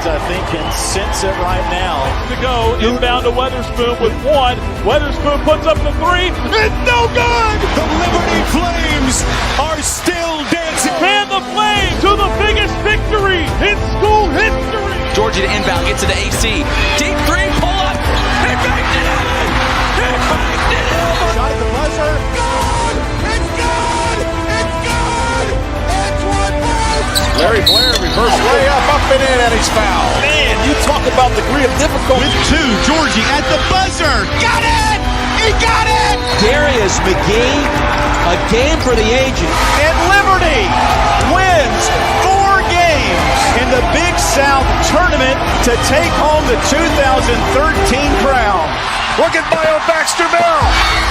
fans, I think, can sense it right now. To go, inbound to Weatherspoon with one. Weatherspoon puts up the three. It's no good! The Liberty Flames are still dancing. Fan the Flame to the biggest victory in school history. Georgia to inbound, gets to the AC. Deep three, pull up. He banked it in! He banked it in! Shot at the buzzer. Good! It's good! It's good! It's one more! Larry Blair reverse layup up and in, and he's fouled. Man, you talk about degree of difficulty. With two, Georgie at the buzzer. Got it! He got it! Darius McGee, a game for the ages. And Liberty wins 4 games in the Big South tournament to take home the 2013 crown. Look at Bio Baxter Bell.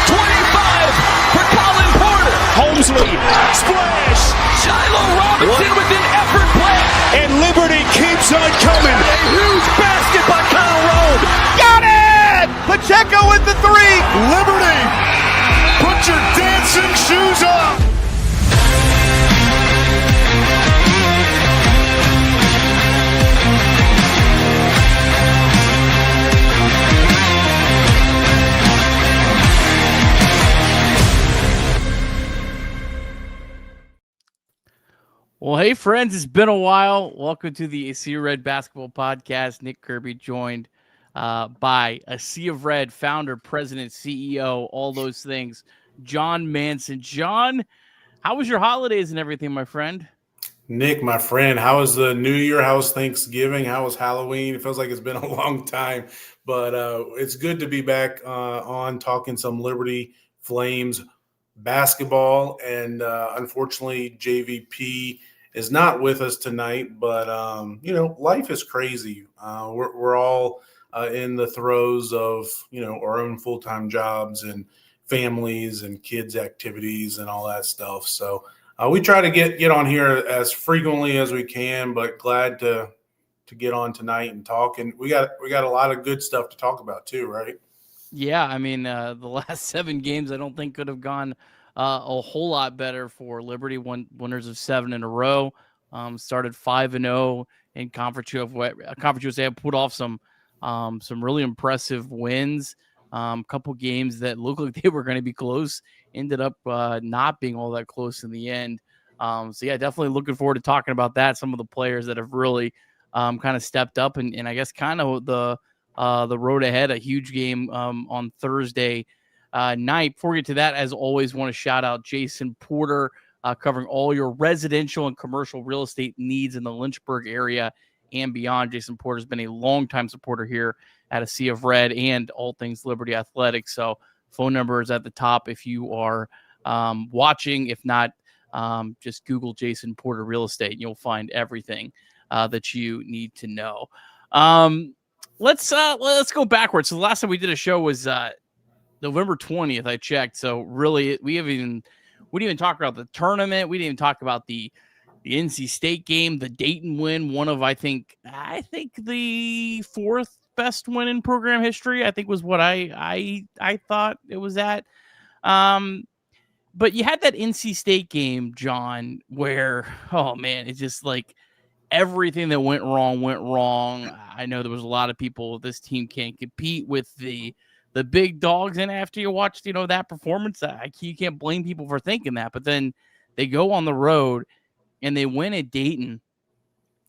25 for Colin Porter. Holmesley, splash. Shiloh Robinson with an effort play. And Liberty keeps on coming. A huge basket by Kyle Rowe. Got it! Pacheco with the 3. Liberty, put your dancing shoes on! Well, hey, friends, it's been a while. Welcome to the Sea of Red Basketball Podcast. Nick Kirby joined by a Sea of Red founder, president, CEO, all those things, John Manson. John, how was your holidays and everything, my friend? Nick, my friend, how was the New Year? How was Thanksgiving? How was Halloween? It feels like it's been a long time, but it's good to be back on talking some Liberty Flames basketball. And unfortunately, JVP is not with us tonight, but life is crazy. We're all in the throes of our own full-time jobs and families and kids' activities and all that stuff. So we try to get on here as frequently as we can, but glad to get on tonight and talk. And we got a lot of good stuff to talk about too, right? Yeah, I mean, the last 7 games I don't think could have gone a whole lot better for Liberty. Winners of 7 in a row. Started 5-0 in Conference USA. Put off some really impressive wins. Couple games that looked like they were going to be close ended up not being all that close in the end. So yeah, definitely looking forward to talking about that. Some of the players that have really kind of stepped up, and I guess kind of the road ahead. A huge game on Thursday night. Before we get to that, as always, want to shout out Jason Porter, covering all your residential and commercial real estate needs in the Lynchburg area and beyond. Jason Porter has been a longtime supporter here at a Sea of Red and all things Liberty Athletics. So phone number is at the top if you are watching. If not, just Google Jason Porter Real Estate and you'll find everything that you need to know. Let's go backwards. So the last time we did a show was November 20th. I checked. So really, we didn't even talk about the tournament. We didn't even talk about the NC State game, the Dayton win, one of I think the 4th best win in program history. I think was what I thought it was at. But you had that NC State game, John, where oh man, it's just like everything that went wrong. I know there was a lot of people. This team can't compete with the big dogs, and after you watched that performance, you can't blame people for thinking that. But then they go on the road and they win at Dayton.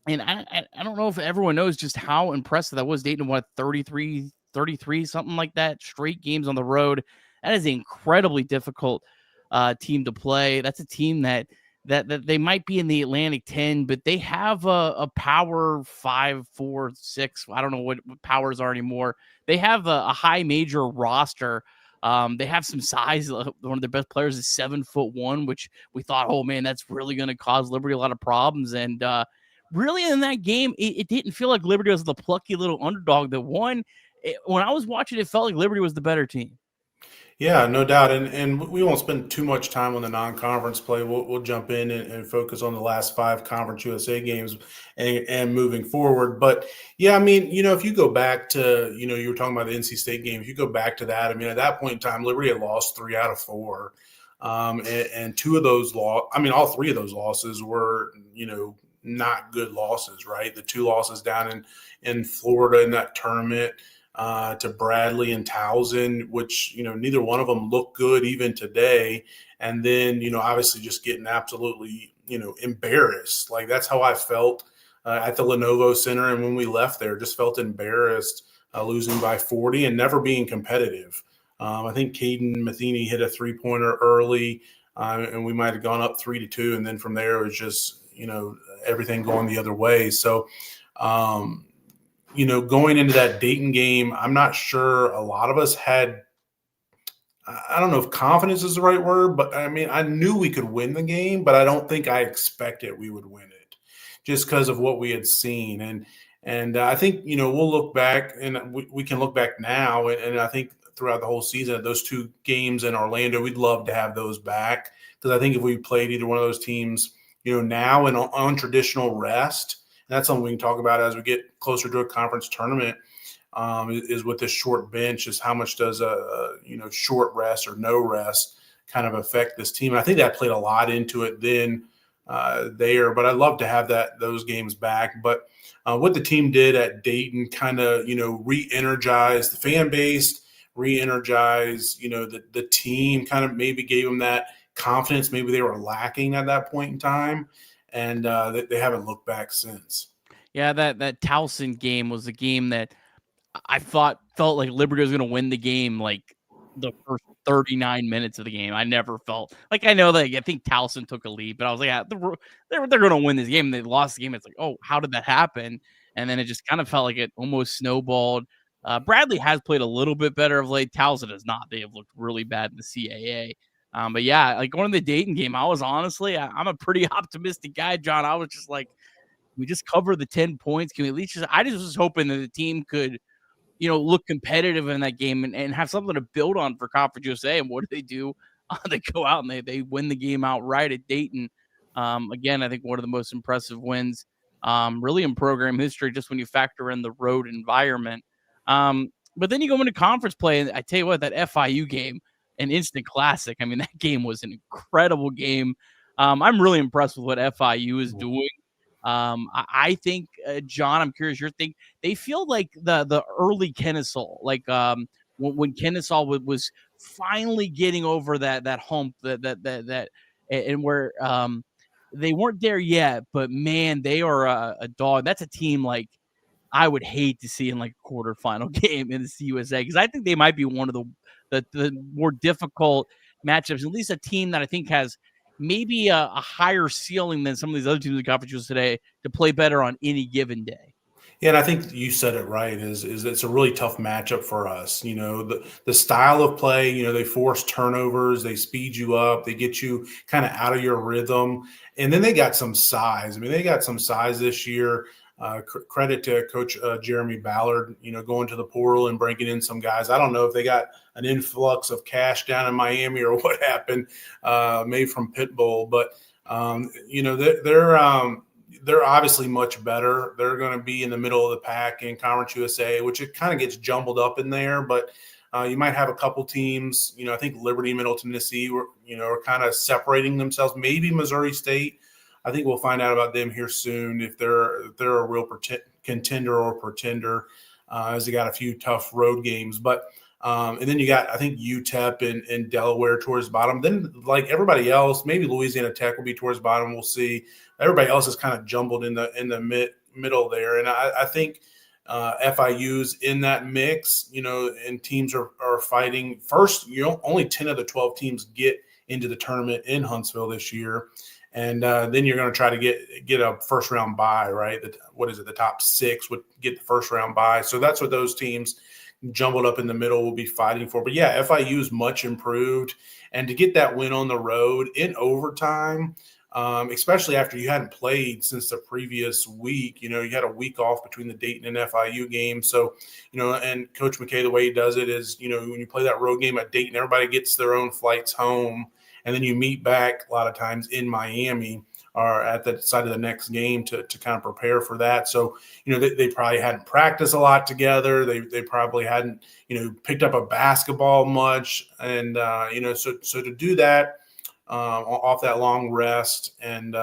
And I don't know if everyone knows just how impressive that was. Dayton, 33, something like that, straight games on the road. That is an incredibly difficult team to play. That's a team that they might be in the Atlantic 10, but they have a power 5, 4, 6. I don't know what powers are anymore. They have a high major roster. They have some size. One of their best players is 7'1", which we thought, oh man, that's really going to cause Liberty a lot of problems. And really in that game, it didn't feel like Liberty was the plucky little underdog that won. When I was watching, it felt like Liberty was the better team. Yeah, no doubt. And we won't spend too much time on the non-conference play. We'll jump in and focus on the last 5 Conference USA games and moving forward. But, yeah, I mean, if you go back to, you were talking about the NC State game. If you go back to that, I mean, at that point in time, Liberty had lost 3 out of 4. And 2 of those all 3 of those losses were, not good losses, right? The 2 losses down in Florida in that tournament to Bradley and Towson, which, neither one of them look good even today. And then, obviously just getting absolutely, embarrassed. Like, that's how I felt at the Lenovo Center. And when we left there, just felt embarrassed losing by 40 and never being competitive. I think Caden Matheny hit a 3-pointer early, and we might have gone up 3-2. And then from there, it was just, everything going the other way. So, going into that Dayton game, I'm not sure a lot of us had, I don't know if confidence is the right word, but I mean, I knew we could win the game, but I don't think I expected we would win it just because of what we had seen. And I think, we'll look back, and we can look back now. And I think throughout the whole season, those 2 games in Orlando, we'd love to have those back, because I think if we played either one of those teams, now and on traditional rest, and that's something we can talk about as we get closer to a conference tournament, is with this short bench, is how much does a short rest or no rest kind of affect this team. And I think that played a lot into it then there, but I'd love to have those games back. But what the team did at Dayton kind of, re-energized the fan base, re-energized, the team, kind of maybe gave them that confidence maybe they were lacking at that point in time. And they haven't looked back since. Yeah, that Towson game was a game that I felt like Liberty was going to win the game like the first 39 minutes of the game. I never felt like, I know that I think Towson took a lead, but I was like, they're going to win this game. And they lost the game. It's like, oh, how did that happen? And then it just kind of felt like it almost snowballed. Bradley has played a little bit better of late. Towson has not. They have looked really bad in the CAA. But yeah, like going to the Dayton game, I was honestly, I'm a pretty optimistic guy, John. I was just like, we just cover the 10 points. Can we at least I just was hoping that the team could, look competitive in that game and have something to build on for Conference USA. And what do? They go out and they win the game outright at Dayton. Again, I think one of the most impressive wins really in program history, just when you factor in the road environment. But then you go into conference play, and I tell you what, that FIU game, an instant classic. I mean, that game was an incredible game. I'm really impressed with what FIU is doing. I think, John, I'm curious your thing. They feel like the early Kennesaw, like when Kennesaw was finally getting over that hump that and where they weren't there yet, but man, they are a dog. That's a team like I would hate to see in like a quarterfinal game in the CUSA, because I think they might be one of the more difficult matchups. At least a team that I think has maybe a higher ceiling than some of these other teams in the conference today to play better on any given day. Yeah, and I think you said it right. Is it's a really tough matchup for us. The style of play. They force turnovers, they speed you up, they get you kind of out of your rhythm, and then they got some size. I mean, they got some size this year. Credit to Coach Jeremy Ballard, going to the portal and bringing in some guys. I don't know if they got an influx of cash down in Miami or what happened, maybe from Pitbull, but they're obviously much better. They're going to be in the middle of the pack in Conference USA, which it kind of gets jumbled up in there, but you might have a couple teams. I think Liberty, Middle Tennessee, are kind of separating themselves. Maybe Missouri State. I think we'll find out about them here soon if they're a real contender or pretender, as they got a few tough road games. But and then you got, I think, UTEP and Delaware towards the bottom. Then, like everybody else, maybe Louisiana Tech will be towards the bottom. We'll see. Everybody else is kind of jumbled in the middle there, and I think FIU's in that mix. And teams are fighting. First, only 10 of the 12 teams get into the tournament in Huntsville this year. And then you're going to try to get a first round bye, right? The top 6 would get the first round bye. So that's what those teams jumbled up in the middle will be fighting for. But yeah, FIU is much improved, and to get that win on the road in overtime, especially after you hadn't played since the previous week, you had a week off between the Dayton and FIU game. So, and Coach McKay, the way he does it is, when you play that road game at Dayton, everybody gets their own flights home. And then you meet back a lot of times in Miami or at the side of the next game to kind of prepare for that. So, they probably hadn't practiced a lot together. They probably hadn't, picked up a basketball much. And, so to do that, off that long rest, and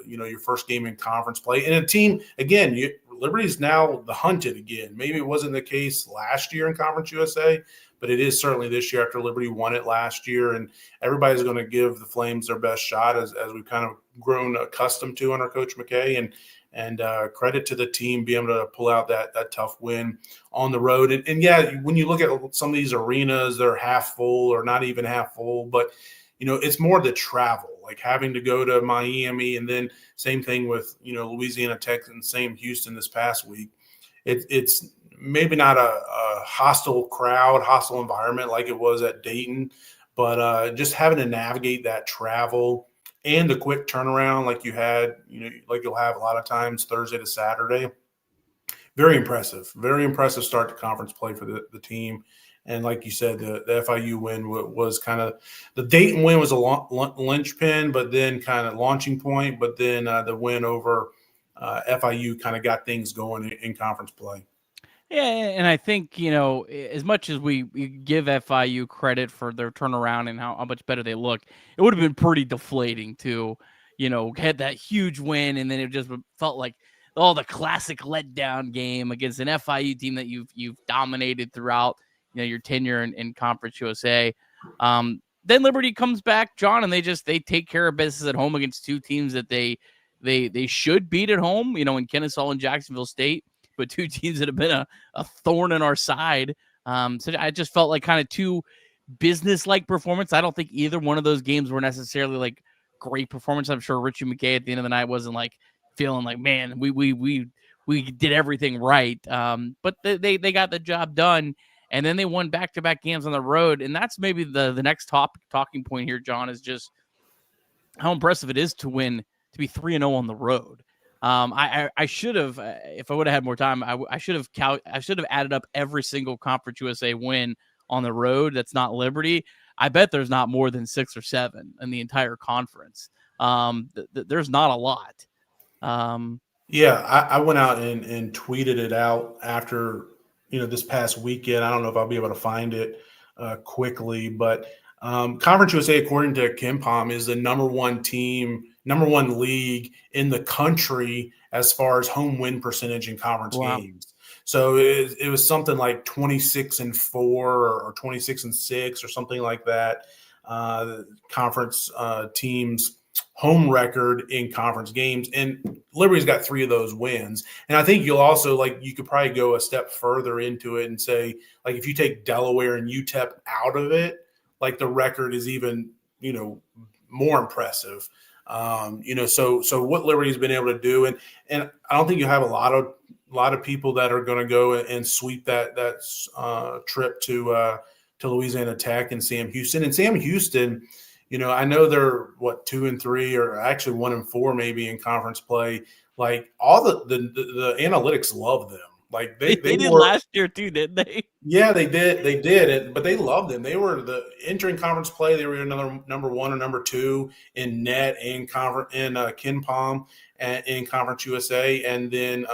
your first game in conference play. And a team again, Liberty's now the hunted again. Maybe it wasn't the case last year in Conference USA, but it is certainly this year after Liberty won it last year. And everybody's going to give the Flames their best shot as we've kind of grown accustomed to under Coach McKay. And credit to the team being able to pull out that tough win on the road. And yeah, when you look at some of these arenas, they're half full or not even half full, but it's more the travel, like having to go to Miami, and then same thing with Louisiana Tech and Sam Houston this past week. It's maybe not a hostile crowd, hostile environment like it was at Dayton, but just having to navigate that travel and the quick turnaround like you had, like you'll have a lot of times Thursday to Saturday. Very impressive start to conference play for the team. And like you said, the FIU win was kind of – the Dayton win was a linchpin, but then kind of launching point. But then the win over FIU kind of got things going in conference play. Yeah, and I think, as much as we give FIU credit for their turnaround and how much better they look, it would have been pretty deflating to, get that huge win, and then it just felt like the classic letdown game against an FIU team that you've dominated throughout your tenure in Conference USA. Then Liberty comes back, John, and they take care of business at home against two teams that they should beat at home, in Kennesaw and Jacksonville State, but two teams that have been a thorn in our side. So I just felt like kind of two business-like performance. I don't think either one of those games were necessarily like great performance. I'm sure Richie McKay at the end of the night wasn't like feeling like, man, we did everything right. But they got the job done. And then they won back-to-back games on the road. And that's maybe the next talking point here, John, is just how impressive it is to be 3-0 on the road. I should have, if I would have had more time, I should have added up every single Conference USA win on the road that's not Liberty. I bet there's not more than 6 or 7 in the entire conference. There's not a lot. Yeah, I went out and tweeted it out after this past weekend. I don't know if I'll be able to find it quickly, but Conference USA, according to KenPom, is the number one league in the country as far as home win percentage in conference games. So it was something like 26-4 or 26-6 or something like that. Conference teams' home record in conference games, and Liberty's got 3 of those wins. And I think you'll also you could probably go a step further into it and say, like, if you take Delaware and UTEP out of it, like the record is even more impressive. So what Liberty's been able to do, and I don't think you have a lot of people that are going to go and sweep that trip to Louisiana Tech and Sam Houston. And Sam Houston, I know they're 2-3 or actually 1-4 maybe in conference play. Like all the analytics love them. Like they did last year too, didn't they? Yeah, they did. But they loved them. They were entering conference play. They were another number 1 or number 2 in net and KenPom and in Conference USA. And then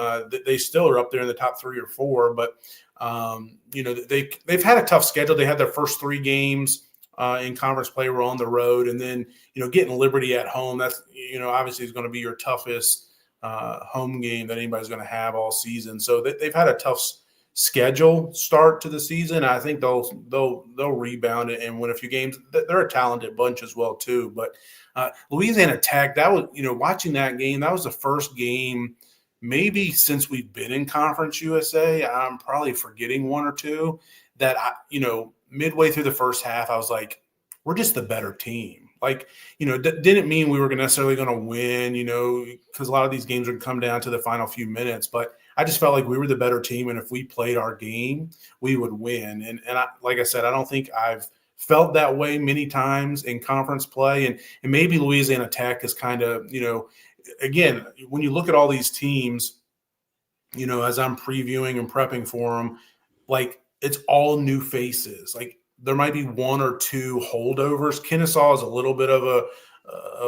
they still are up there in the top 3 or 4. But they've had a tough schedule. They had their first 3 games in conference play were on the road, and then getting Liberty at home. That's obviously is going to be your toughest home game that anybody's going to have all season. So they've had a tough schedule start to the season. I think they'll rebound and win a few games. They're a talented bunch as well too. But Louisiana Tech, that was watching that game. That was the first game maybe since we've been in Conference USA. I'm probably forgetting 1 or 2 that midway through the first half, I was like, we're just the better team. Like, didn't mean we were necessarily going to win, because a lot of these games would come down to the final few minutes. But I just felt like we were the better team, and if we played our game, we would win. And like I said, I don't think I've felt that way many times in conference play. And maybe Louisiana Tech is kind of, again, when you look at all these teams, as I'm previewing and prepping for them, like it's all new faces. Like, there might be 1 or 2 holdovers. Kennesaw is a little bit of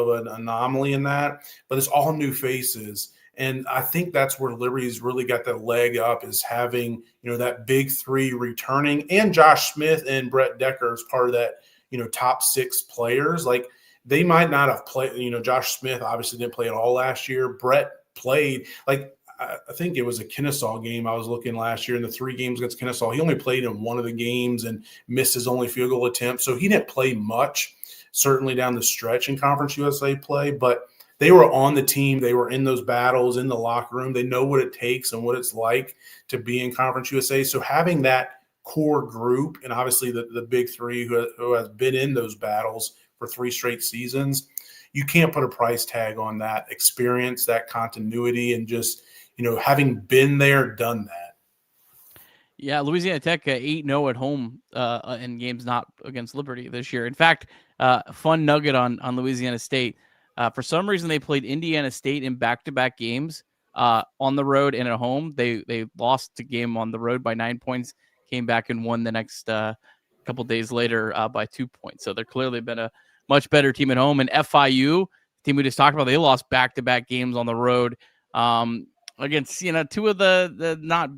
an anomaly in that, but it's all new faces. And I think that's where Liberty's really got the leg up, is having, that big 3 returning, and Josh Smith and Brett Decker as part of that, top 6 players. Like, they might not have played. Josh Smith obviously didn't play at all last year. Brett played. Like, I think it was a Kennesaw game I was looking last year in the 3 games against Kennesaw. He only played in one of the games and missed his only field goal attempt. So he didn't play much, certainly down the stretch in Conference USA play. But they were on the team. They were in those battles in the locker room. They know what it takes and what it's like to be in Conference USA. So having that core group, and obviously the big 3 who has been in those battles for 3 straight seasons, you can't put a price tag on that experience, that continuity, and just having been there, done that. Yeah, Louisiana Tech 8-0 at home in games not against Liberty this year. In fact, fun nugget on Louisiana State. For some reason, they played Indiana State in back-to-back games on the road and at home. They lost the game on the road by 9 points, came back and won the next couple days later by 2 points. So they're clearly been a much better team at home. And FIU, the team we just talked about, they lost back-to-back games on the road against 2 of the not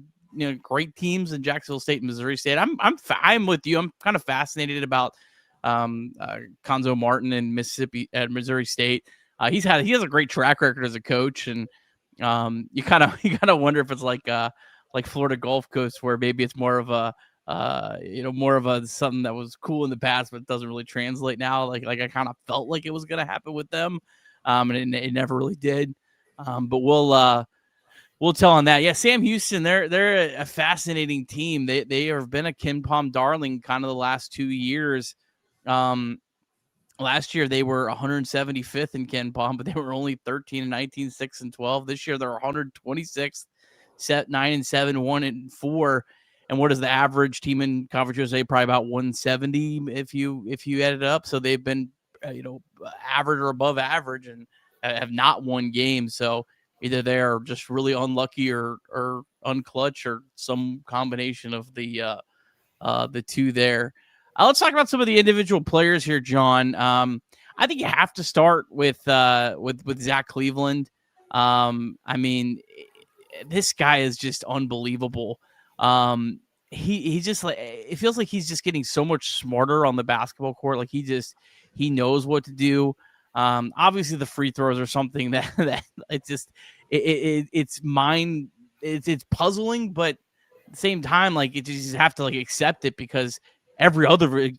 great teams in Jacksonville State and Missouri State. I'm with you. I'm kind of fascinated about Conzo Martin and Missouri State. He has a great track record as a coach, and you kind of wonder if it's like Florida Gulf Coast, where maybe it's more of a something that was cool in the past, but it doesn't really translate now. Like I kind of felt like it was going to happen with them, and it never really did. But we'll tell on that. Yeah, Sam Houston, they're a fascinating team. They have been a KenPom darling kind of the last 2 years. Last year they were 175th in KenPom, but they were only 13-19, 6-12. This year they're 126th, 9-7, 1-4. And what is the average team in Conference USA? Probably about 170 if you add it up. So they've been average or above average and have not won games. So either they're just really unlucky or unclutch, or some combination of the 2 there. Let's talk about some of the individual players here, John. I think you have to start with Zach Cleveland. I mean, this guy is just unbelievable. He just, like, it feels like he's just getting so much smarter on the basketball court. Like he knows what to do. Obviously the free throws are something that it's just it's puzzling, but at the same time, like, you just have to like accept it, because every other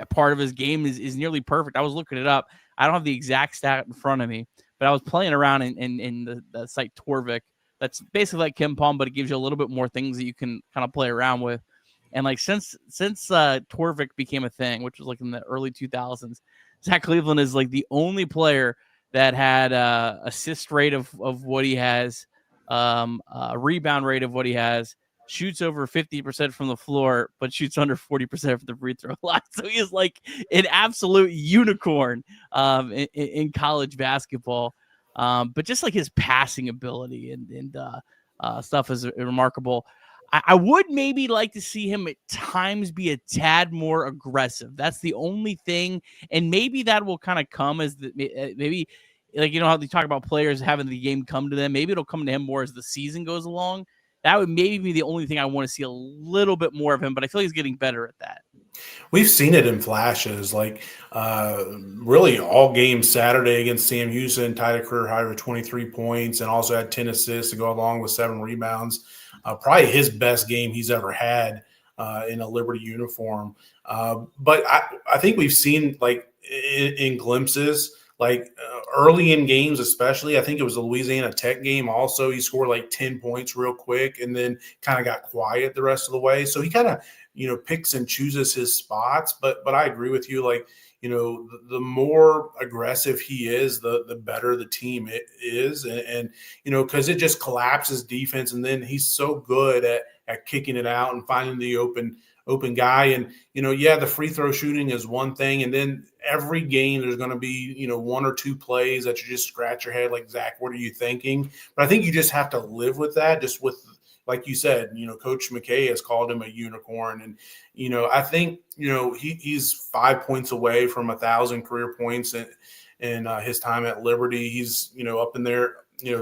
part of his game is nearly perfect. I was looking it up. I don't have the exact stat in front of me, but I was playing around in the site Torvik. That's basically like KenPom, but it gives you a little bit more things that you can kind of play around with. And like since Torvik became a thing, which was like in the early 2000s, Zach Cleveland is like the only player that had assist rate of what he has, a rebound rate of what he has, shoots over 50% from the floor, but shoots under 40% from the free throw line. So he is like an absolute unicorn in college basketball. But just like his passing ability and stuff is remarkable. I would maybe like to see him at times be a tad more aggressive. That's the only thing. And maybe that will kind of come as maybe, like, how they talk about players having the game come to them. Maybe it'll come to him more as the season goes along. That would maybe be the only thing I want to see a little bit more of him, but I feel he's getting better at that. We've seen it in flashes, like really all games Saturday against Sam Houston, tied a career high with 23 points and also had 10 assists to go along with 7 rebounds. Probably his best game he's ever had in a Liberty uniform. But I think we've seen, like, in glimpses, like early in games especially. I think it was the Louisiana Tech game also. He scored like 10 points real quick and then kind of got quiet the rest of the way. So he kind of picks and chooses his spots. But I agree with you. Like, the more aggressive he is, the better the team is. And because it just collapses defense. And then he's so good at kicking it out and finding the open guy. And, the free throw shooting is one thing. And then every game there's going to be, 1 or 2 plays that you just scratch your head like, Zach, what are you thinking? But I think you just have to live with that, just with, like you said, Coach McKay has called him a unicorn. And, I think, he's 5 points away from 1,000 career points in his time at Liberty. He's, up in there,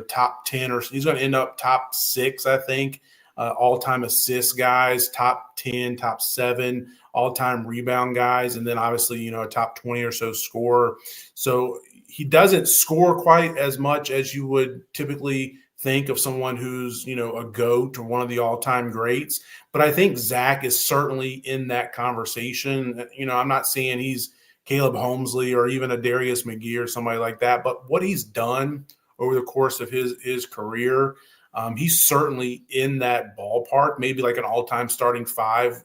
top 10, or he's going to end up top 6, I think, all-time assist guys, top 10, top 7 all-time rebound guys, and then obviously, a top 20 or so scorer. So he doesn't score quite as much as you would typically think of someone who's, a GOAT or one of the all-time greats. But I think Zach is certainly in that conversation. I'm not saying he's Caleb Holmesley or even a Darius McGee or somebody like that, but what he's done over the course of his career, he's certainly in that ballpark, maybe like an all-time starting 5.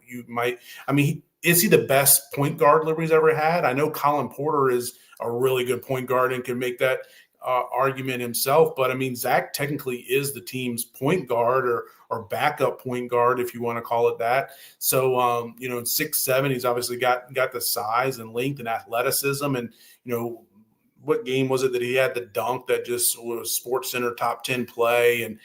Is he the best point guard Liberty's ever had? I know Colin Porter is a really good point guard and can make that argument himself, but Zach technically is the team's point guard or backup point guard, if you want to call it that. So, in 6'7", he's obviously got the size and length and athleticism. And, what game was it that he had the dunk that just was Sports Center top 10 play? And,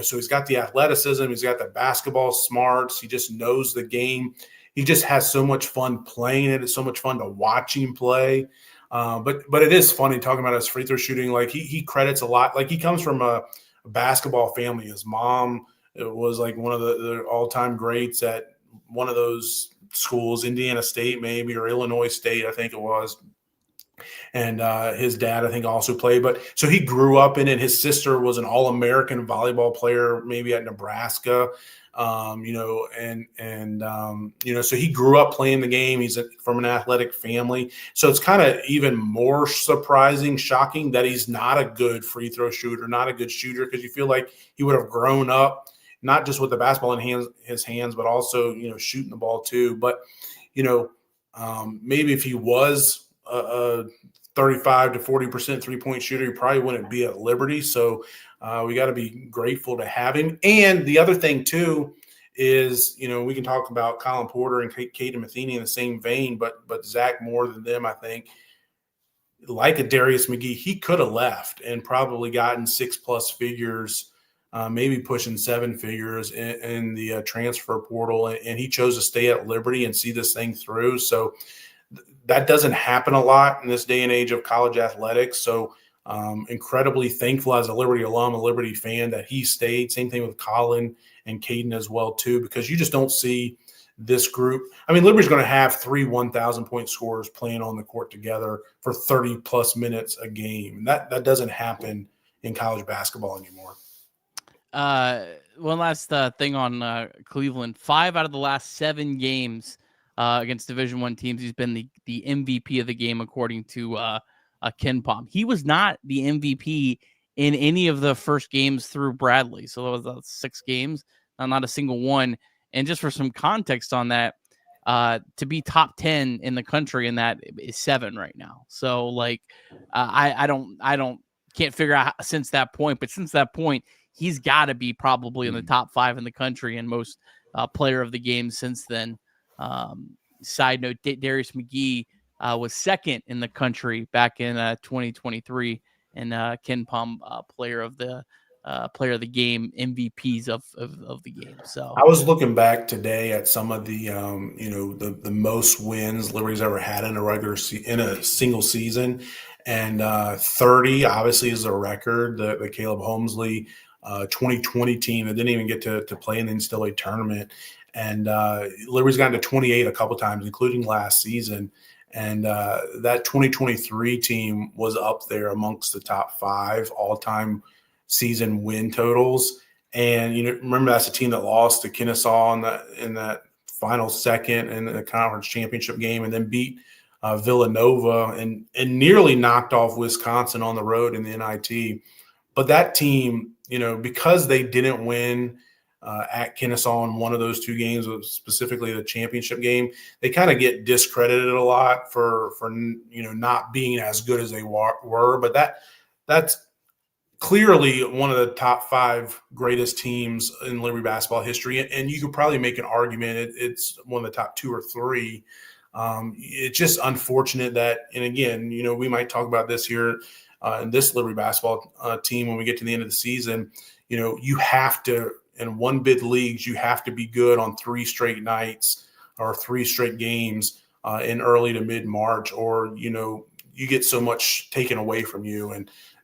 so he's got the athleticism, he's got the basketball smarts, he just knows the game. He just has so much fun playing it. It's so much fun to watch him play. But it is funny talking about his free throw shooting. Like he credits a lot. Like he comes from a basketball family. His mom was like one of the all-time greats at one of those schools, Indiana State maybe, or Illinois State, I think it was. And his dad, I think, also played. But so he grew up in it. His sister was an All-American volleyball player, maybe at Nebraska. So he grew up playing the game. He's from an athletic family. So it's kind of even more surprising, shocking that he's not a good free throw shooter, not a good shooter, because you feel like he would have grown up not just with the basketball in his hands, but also, shooting the ball too. But, maybe if he was a 35 to 40% three-point shooter, he probably wouldn't be at Liberty. So we got to be grateful to have him. And the other thing too is, we can talk about Colin Porter and Caden Matheny in the same vein, but Zach more than them, I think. Like a Darius McGee, he could have left and probably gotten 6+ figures, maybe pushing 7 figures in the transfer portal. And he chose to stay at Liberty and see this thing through. So that doesn't happen a lot in this day and age of college athletics. So incredibly thankful as a Liberty alum, a Liberty fan, that he stayed. Same thing with Colin and Caden as well too, because you just don't see this group. Liberty's going to have 3 1,000-point scorers playing on the court together for 30+ minutes a game. That doesn't happen in college basketball anymore. One last thing on Cleveland. 5 out of the last 7 games against Division I teams, he's been the MVP of the game, according to Ken Pom. He was not the MVP in any of the first games through Bradley. So that was 6 games, not a single one. And just for some context on that, to be top 10 in the country in that is 7 right now. So I can't figure out since that point, but since that point, he's got to be probably in the top 5 in the country and most player of the game since then. Side note, Darius McGee was 2nd in the country back in 2023, and Ken Pom player of the game, MVPs of the game. So I was looking back today at some of the the most wins Liberty's ever had in a single season, and 30 obviously is a record. The Caleb Holmesley 2020 team that didn't even get to play in the NCAA tournament. And Liberty's gotten to 28 a couple times, including last season. And that 2023 team was up there amongst the top 5 all-time season win totals. And remember, that's a team that lost to Kennesaw in that final second in the conference championship game, and then beat Villanova and nearly knocked off Wisconsin on the road in the NIT. But that team, because they didn't win at Kennesaw in one of those 2 games, specifically the championship game, they kind of get discredited a lot for not being as good as they were. But that's clearly one of the top 5 greatest teams in Liberty basketball history, and you could probably make an argument it's one of the top 2 or 3. It's just unfortunate that, and again, we might talk about this here in this Liberty basketball team when we get to the end of the season. You have to, in one bid leagues, you have to be good on 3 straight nights or 3 straight games in early to mid-March, or you get so much taken away from you.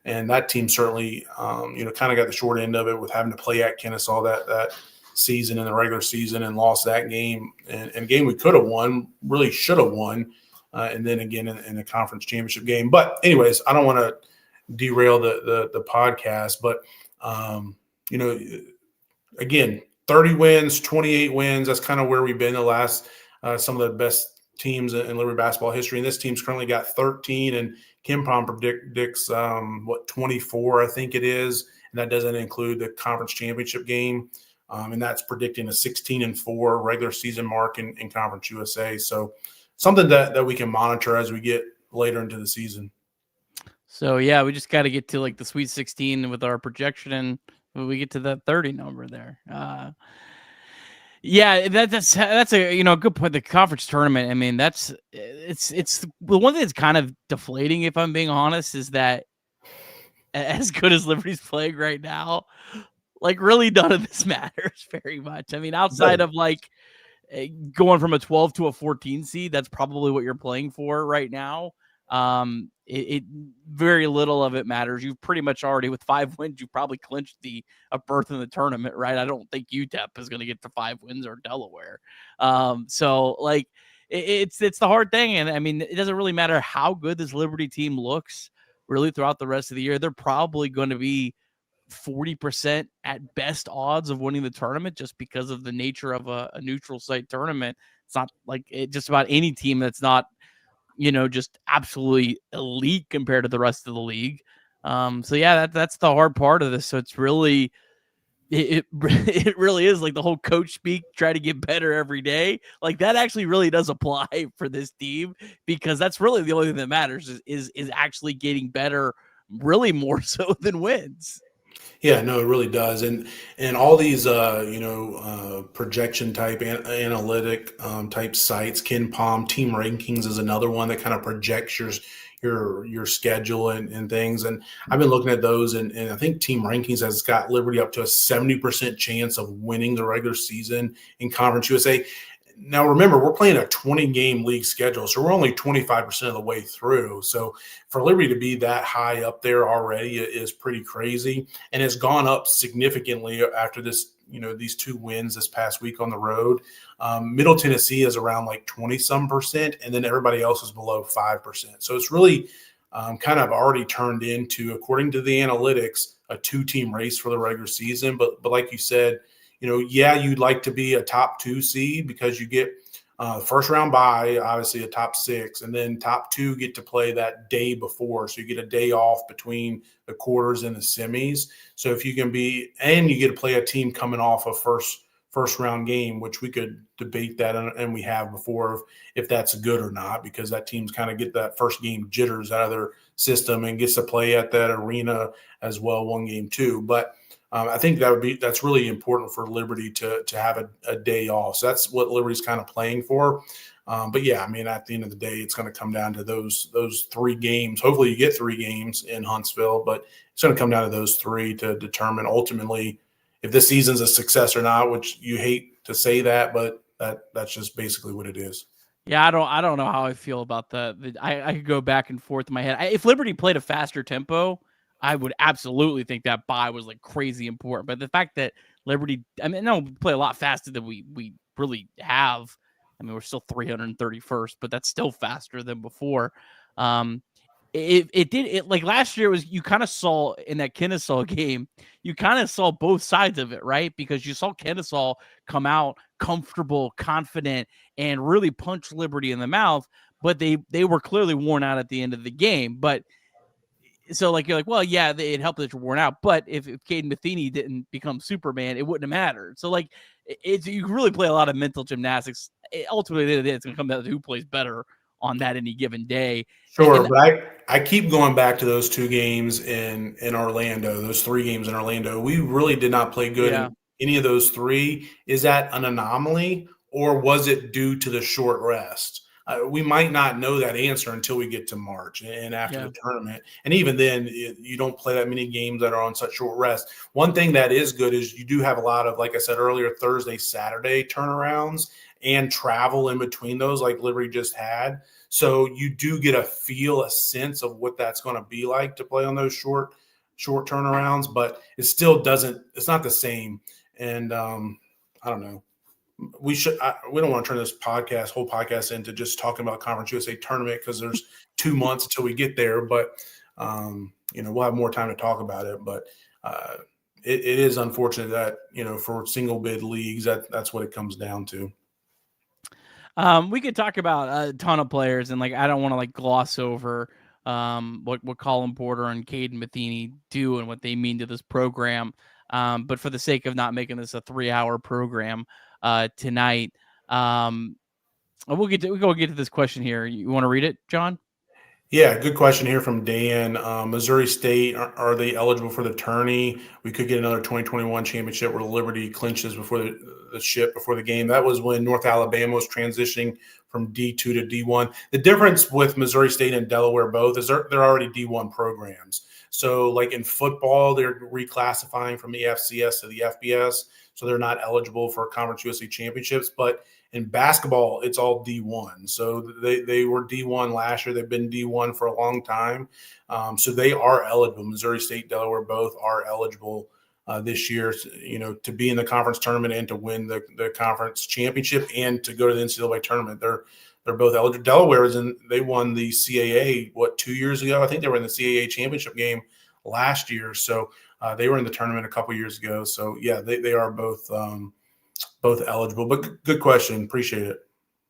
And that team certainly, kind of got the short end of it with having to play at Kennesaw that season in the regular season and lost that game. And a game we could have won, really should have won. And then again in the conference championship game. But anyways, I don't want to derail the podcast, but again, 30 wins, 28 wins. That's kind of where we've been the last some of the best teams in Liberty basketball history. And this team's currently got 13, and KenPom predicts 24, I think it is, and that doesn't include the conference championship game. And that's predicting a 16-4 regular season mark in Conference USA. So something that we can monitor as we get later into the season. So yeah, we just got to get to like the Sweet 16 with our projection, and when we get to that 30 number there. Yeah, that's a good point. The conference tournament. I mean, it's the one thing that's kind of deflating, if I'm being honest, is that as good as Liberty's playing right now, like really none of this matters very much. I mean, outside of like going from a 12 to a 14 seed, that's probably what you're playing for right now. It very little of it matters. You've pretty much already, with 5 wins, you probably clinched a berth in the tournament, right? I don't think UTEP is going to get to 5 wins, or Delaware. So like it's the hard thing. And I mean, it doesn't really matter how good this Liberty team looks really throughout the rest of the year. They're probably going to be 40% at best odds of winning the tournament, just because of the nature of a neutral site tournament. It's not like just about any team that's not, just absolutely elite compared to the rest of the league. So yeah, that's the hard part of this. So it's really, it really is like the whole coach speak, try to get better every day. Like that actually really does apply for this team, because that's really the only thing that matters is actually getting better, really more so than wins. Yeah, no, it really does. And all these, projection type analytic type sites, KenPom, Team Rankings is another one that kind of projects your schedule and things. And I've been looking at those, and I think Team Rankings has got Liberty up to a 70% chance of winning the regular season in Conference USA. Now, remember, we're playing a 20-game league schedule, so we're only 25% of the way through. So for Liberty to be that high up there already is pretty crazy, and it's gone up significantly after this, these 2 wins this past week on the road. Middle Tennessee is around like 20-some%, and then everybody else is below 5%. So it's really kind of already turned into, according to the analytics, a 2-team race for the regular season. But like you said, you'd like to be a top 2 seed because you get first round bye, obviously a top 6, and then top 2 get to play that day before. So you get a day off between the quarters and the semis. So if you can and you get to play a team coming off a first round game, which we could debate that, and we have before, if that's good or not, because that team's kind of get that first game jitters out of their system and gets to play at that arena as well, one game too. But I think that's really important for Liberty to have a day off. So that's what Liberty's kind of playing for. But yeah, I mean, at the end of the day, it's going to come down to those 3 games. Hopefully you get 3 games in Huntsville, but it's going to come down to those 3 to determine ultimately if this season's a success or not, which you hate to say that, but that's just basically what it is. Yeah, I don't know how I feel about that. I could go back and forth in my head. If Liberty played a faster tempo, I would absolutely think that bye was like crazy important. But the fact that Liberty, I mean, no, we play a lot faster than we really have. I mean, we're still 331st, but that's still faster than before. It like last year was, you kind of saw in that Kennesaw game, you kind of saw both sides of it, right? Because you saw Kennesaw come out comfortable, confident, and really punch Liberty in the mouth, but they were clearly worn out at the end of the game. But so like, you're like, well, yeah, it helped that you're worn out, but if Caden Matheny didn't become Superman, it wouldn't have mattered. So like, you really play a lot of mental gymnastics. Ultimately, it's going to come down to who plays better on that any given day. Sure, but I keep going back to those 2 games in Orlando, those 3 games in Orlando. We really did not play good in any of those 3. Is that an anomaly, or was it due to the short rest? We might not know that answer until we get to March and after the tournament. And even then, you don't play that many games that are on such short rest. One thing that is good is you do have a lot of, like I said earlier, Thursday, Saturday turnarounds and travel in between those, like Liberty just had. So you do get a sense of what that's going to be like to play on those short turnarounds, but it still it's not the same. And I don't know. We don't want to turn this whole podcast into just talking about Conference USA tournament, because there's 2 months until we get there, but we'll have more time to talk about it. But it is unfortunate that, for single bid leagues, that's what it comes down to. We could talk about a ton of players, and I don't want to gloss over what Colin Porter and Caden Matheny do and what they mean to this program. But for the sake of not making this a 3-hour program tonight, we'll get to this question here. You want to read it, John? Yeah, good question here from Dan. Missouri State, are they eligible for the tourney? We could get another 2021 championship where Liberty clinches before the game. That was when North Alabama was transitioning from D2 to D1. The difference with Missouri State and Delaware both is they're already D1 programs. So like in football, they're reclassifying from the FCS to the FBS, so they're not eligible for Conference USA championships. But in basketball, it's all D1. So they were D1 last year. They've been D1 for a long time. So they are eligible. Missouri State, Delaware both are eligible this year, to be in the conference tournament and to win the conference championship and to go to the NCAA tournament. They're both eligible. Delaware they won the CAA, 2 years ago? I think they were in the CAA championship game last year. So they were in the tournament a couple years ago. So yeah, they are both eligible. But good question. Appreciate it.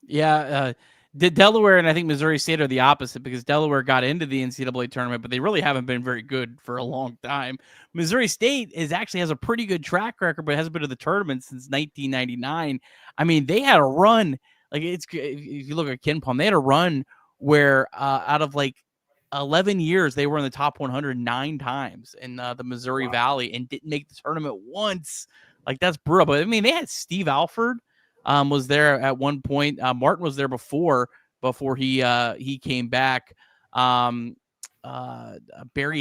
Yeah. Delaware and I think Missouri State are the opposite, because Delaware got into the NCAA tournament, but they really haven't been very good for a long time. Missouri State actually has a pretty good track record, but hasn't been to the tournament since 1999. I mean, they had a run. If you look at Ken Palm, they had a run where out of 11 years, they were in the top 109 times in the Missouri Valley and didn't make the tournament once. That's brutal. But I mean, they had Steve Alford was there at one point. Martin was there before he came back. Barry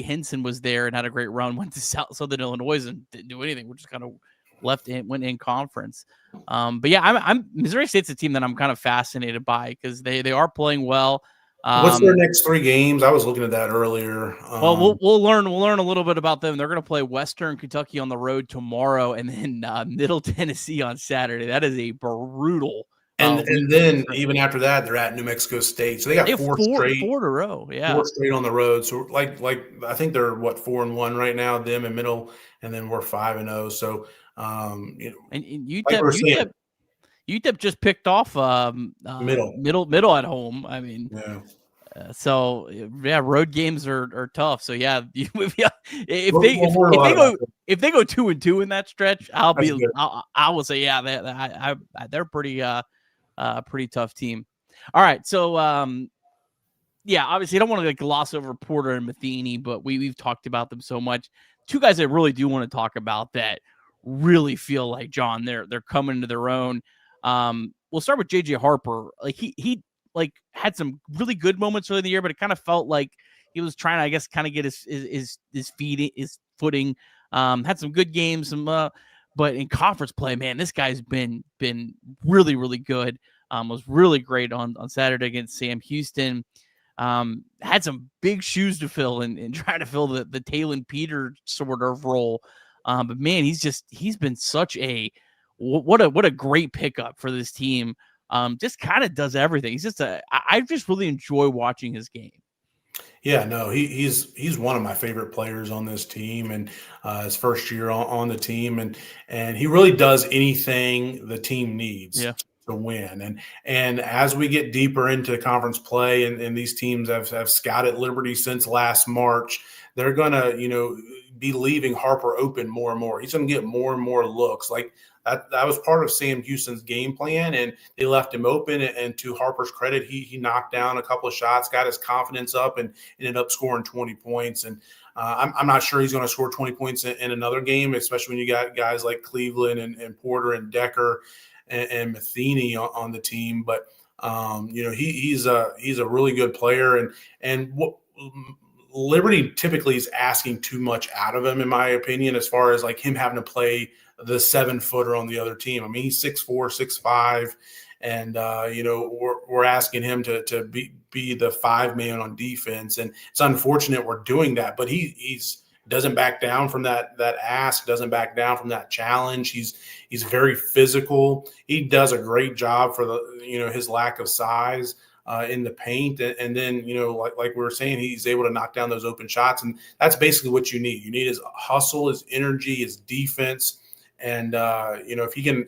Henson was there and had a great run. Went to Southern Illinois and didn't do anything. We're just kind of went in conference. But yeah, I'm Missouri State's a team that I'm kind of fascinated by, because they are playing well. What's their next 3 games? I was looking at that earlier. Well, we'll learn a little bit about them. They're going to play Western Kentucky on the road tomorrow, and then Middle Tennessee on Saturday. That is a brutal. And then even after that, they're at New Mexico State. So they got four in a row. Yeah, 4 straight on the road. So I think they're 4-1 right now. Them and Middle, and then we're 5-0. So and UTEP just picked off Middle at home. I mean, yeah. So yeah, road games are tough. So yeah, if they go 2-2 in that stretch, I will say yeah, they're pretty tough team. All right, so yeah, obviously I don't want to gloss over Porter and Matheny, but we've talked about them so much. 2 guys I really do want to talk about that really feel like, John, they're coming to their own. We'll start with JJ Harper. He had some really good moments early in the year, but it kind of felt like he was trying to, I guess, kind of get his footing. Had some good games, but in conference play, man, this guy's been really, really good. Was really great on Saturday against Sam Houston. Had some big shoes to fill and trying to fill the Talon Peter sort of role. But man, he's been such a what a great pickup for this team. Just kind of does everything. He's I just really enjoy watching his game. Yeah, no, he's one of my favorite players on this team, and his first year on the team, and he really does anything the team needs to win. And as we get deeper into conference play, and these teams have scouted Liberty since last March, they're gonna be leaving Harper open more and more. He's gonna get more and more looks. That was part of Sam Houston's game plan, and they left him open. And to Harper's credit, he knocked down a couple of shots, got his confidence up, and ended up scoring 20 points. And I'm not sure he's going to score 20 points in another game, especially when you got guys like Cleveland and Porter and Decker and Matheny on the team. But he's a really good player, and what Liberty typically is asking too much out of him, in my opinion, as far as him having to play the 7-footer on the other team. I mean, he's 6'4", 6'5", and we're we're asking him to be the 5-man on defense, and it's unfortunate we're doing that. But he's doesn't back down from that ask, doesn't back down from that challenge. He's very physical. He does a great job for his lack of size in the paint, and then like we were saying, he's able to knock down those open shots, and that's basically what you need. You need his hustle, his energy, his defense, and if he can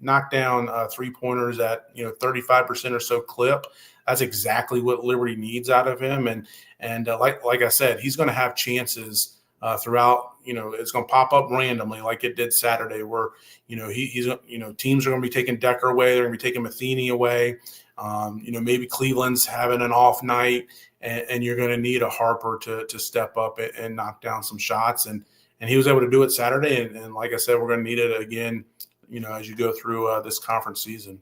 knock down 3-pointers at 35% or so clip, that's exactly what Liberty needs out of him. And like I said, he's going to have chances throughout. It's going to pop up randomly, like it did Saturday, where he's teams are going to be taking Decker away, they're going to be taking Matheny away. Maybe Cleveland's having an off night, and you're going to need a Harper to step up and knock down some shots. And he was able to do it Saturday. And like I said, we're going to need it again, as you go through this conference season.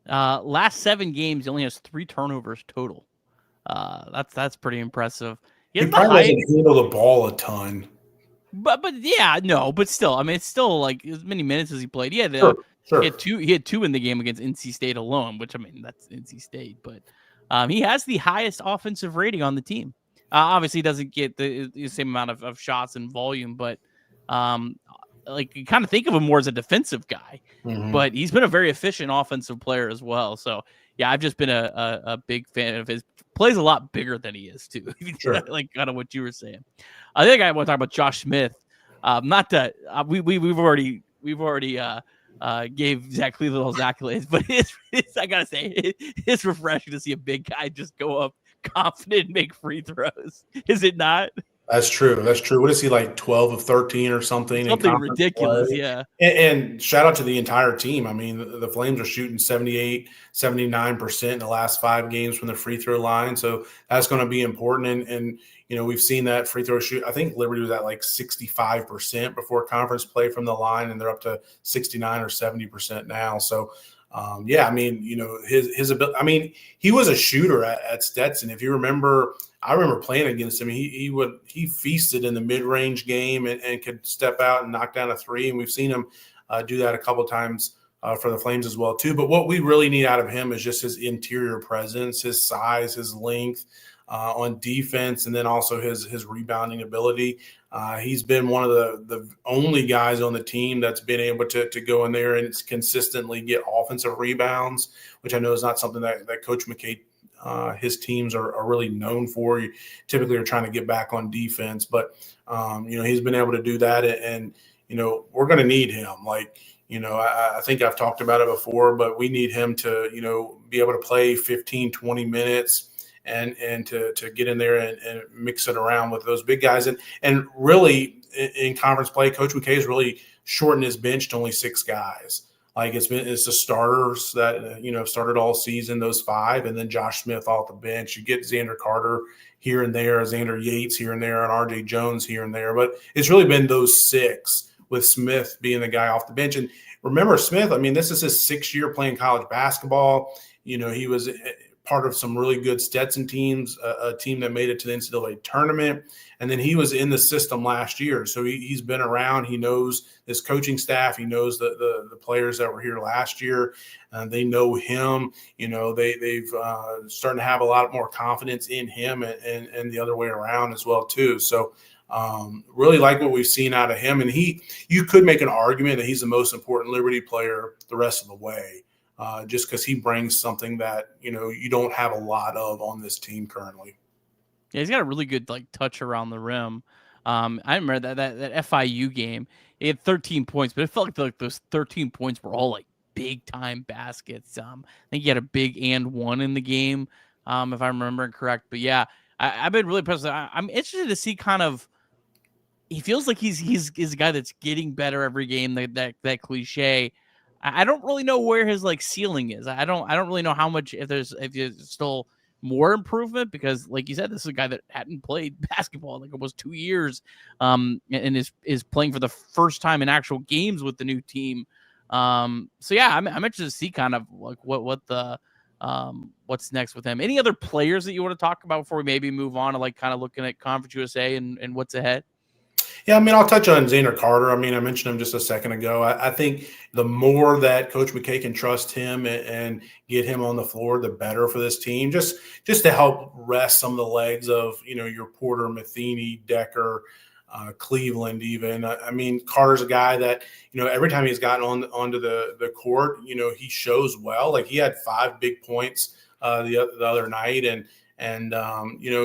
Last 7 games, he only has 3 turnovers total. That's pretty impressive. He probably doesn't handle the ball a ton. But yeah, no, but still, I mean, it's still like as many minutes as he played. He had Sure. He had 2 in the game against NC State alone, which, I mean, that's NC State. But he has the highest offensive rating on the team. Obviously, he doesn't get the same amount of shots and volume, but like, you kind of think of him more as a defensive guy. Mm-hmm. But he's been a very efficient offensive player as well. So yeah, I've just been a big fan of his. Plays a lot bigger than he is too. Sure. Like kind of what you were saying. I think I want to talk about Josh Smith. Not that we've already gave Zach Cleveland those accolades, but it's I gotta say it's refreshing to see a big guy just go up confident and make free throws. Is it not? That's true. What is he, like 12 of 13 or something? Something ridiculous, yeah. And shout out to the entire team. I mean, the Flames are shooting 78, 79% in the last 5 games from the free throw line. So that's going to be important. And we've seen that free throw shoot. I think Liberty was at like 65% before conference play from the line, and they're up to 69 or 70% now. So, I mean, his ability. I mean, he was a shooter at Stetson. If you remember, I remember playing against him. He feasted in the mid-range game and could step out and knock down a 3. And we've seen him do that a couple times for the Flames as well too. But what we really need out of him is just his interior presence, his size, his length on defense, and then also his rebounding ability. He's been one of the only guys on the team that's been able to go in there and consistently get offensive rebounds, which I know is not something that Coach McKay, his teams are really known for. You typically are trying to get back on defense, but he's been able to do that, and we're going to need him. Like, I think I've talked about it before, but we need him to be able to play 15, 20 minutes and to get in there and mix it around with those big guys. And really in conference play, Coach McKay has really shortened his bench to only 6 guys. Like it's the starters that have started all season, those 5, and then Josh Smith off the bench. You get Xander Carter here and there, Xander Yates here and there, and RJ Jones here and there. But it's really been those 6, with Smith being the guy off the bench. And remember, Smith, I mean, this is his 6th year playing college basketball. He was part of some really good Stetson teams, a team that made it to the NCAA tournament. And then he was in the system last year. So he's been around. He knows his coaching staff. He knows the players that were here last year. They know him. They've starting to have a lot more confidence in him and the other way around as well, too. So really like what we've seen out of him. And you could make an argument that he's the most important Liberty player the rest of the way. Just because he brings something that you don't have a lot of on this team currently. Yeah, he's got a really good touch around the rim. I remember that FIU game. He had 13 points, but it felt like those 13 points were all like big time baskets. I think he had a big and 1 in the game, if I'm remembering correct. But yeah, I've been really impressed. I'm interested to see kind of. He feels like he's a guy that's getting better every game. That cliche. I don't really know where his ceiling is. I don't really know how much if there's still more improvement, because like you said, this is a guy that hadn't played basketball in like almost 2 years, and is playing for the first time in actual games with the new team. So yeah, I'm interested to see kind of like what the what's next with him. Any other players that you want to talk about before we maybe move on to kind of looking at Conference USA and what's ahead? Yeah, I mean, I'll touch on Xander Carter. I mean, I mentioned him just a second ago. I think the more that Coach McKay can trust him and get him on the floor, the better for this team. Just to help rest some of the legs of your Porter, Matheny, Decker, Cleveland. Even I mean, Carter's a guy that every time he's gotten onto the court, he shows well. Like he had 5 big points the other night, and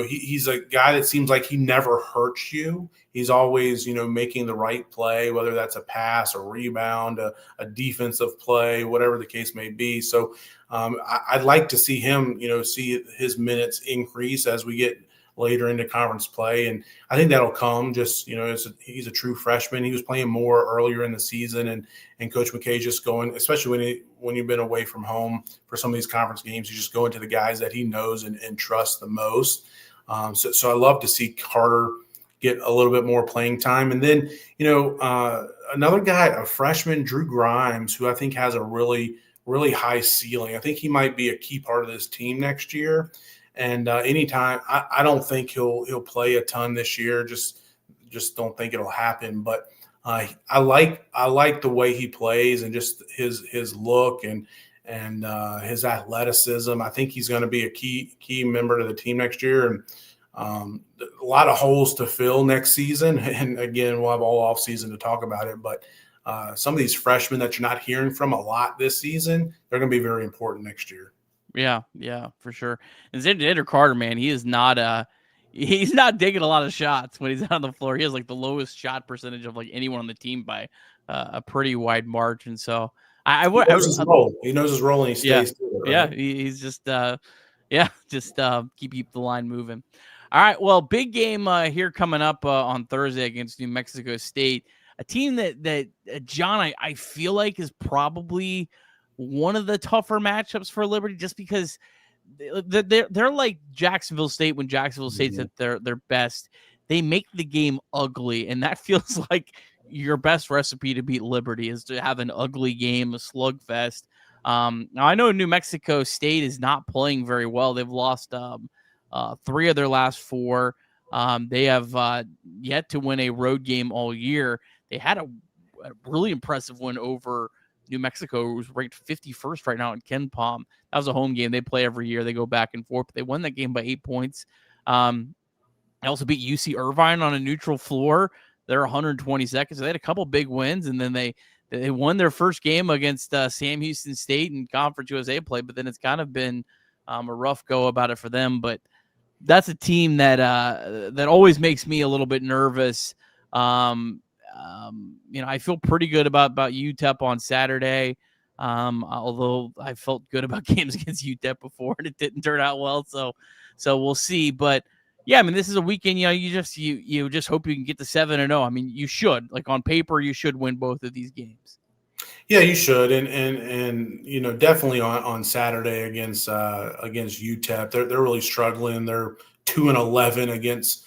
he's a guy that seems like he never hurts you. He's always, making the right play, whether that's a pass, a rebound, a defensive play, whatever the case may be. So I'd like to see him, see his minutes increase as we get later into conference play. And I think that'll come just, he's a true freshman. He was playing more earlier in the season, and Coach McKay just going, especially when you've been away from home for some of these conference games, you just go into the guys that he knows and trusts the most. So I love to see Carter get a little bit more playing time. And then, another guy, a freshman, Drew Grimes, who I think has a really, really high ceiling. I think he might be a key part of this team next year. And anytime, I don't think he'll play a ton this year. Just don't think it'll happen. But I like the way he plays and just his look and his athleticism. I think he's going to be a key member to the team next year. And a lot of holes to fill next season. And again, we'll have all off season to talk about it. But some of these freshmen that you're not hearing from a lot this season, they're going to be very important next year. Yeah, for sure. And Xander Carter, man, he's not digging a lot of shots when he's out on the floor. He has like the lowest shot percentage of like anyone on the team by a pretty wide margin. So he knows his role. He knows his role and he stays to it. Right? Yeah, he's just keep the line moving. All right, well, big game here coming up on Thursday against New Mexico State, a team that John, I feel like is probably one of the tougher matchups for Liberty, just because they're like Jacksonville State when Jacksonville State's at their best. They make the game ugly, and that feels like your best recipe to beat Liberty is to have an ugly game, a slugfest. Now I know New Mexico State is not playing very well. They've lost 3 of their last 4. They have yet to win a road game all year. They had a really impressive win over New Mexico, who's ranked 51st right now in Ken Palm. That was a home game. They play every year. They go back and forth. But they won that game by 8 points. They also beat UC Irvine on a neutral floor. They're 122nd. So they had a couple big wins, and then they won their first game against Sam Houston State in Conference USA play. But then it's kind of been a rough go about it for them. But that's a team that always makes me a little bit nervous. I feel pretty good about UTEP on Saturday. Although I felt good about games against UTEP before and it didn't turn out well. So we'll see. But yeah, I mean, this is a weekend, you just hope you can get to 7-0. I mean, you should, like on paper, you should win both of these games. Yeah, you should. And definitely on Saturday against UTEP, they're really struggling. They're 2-11 against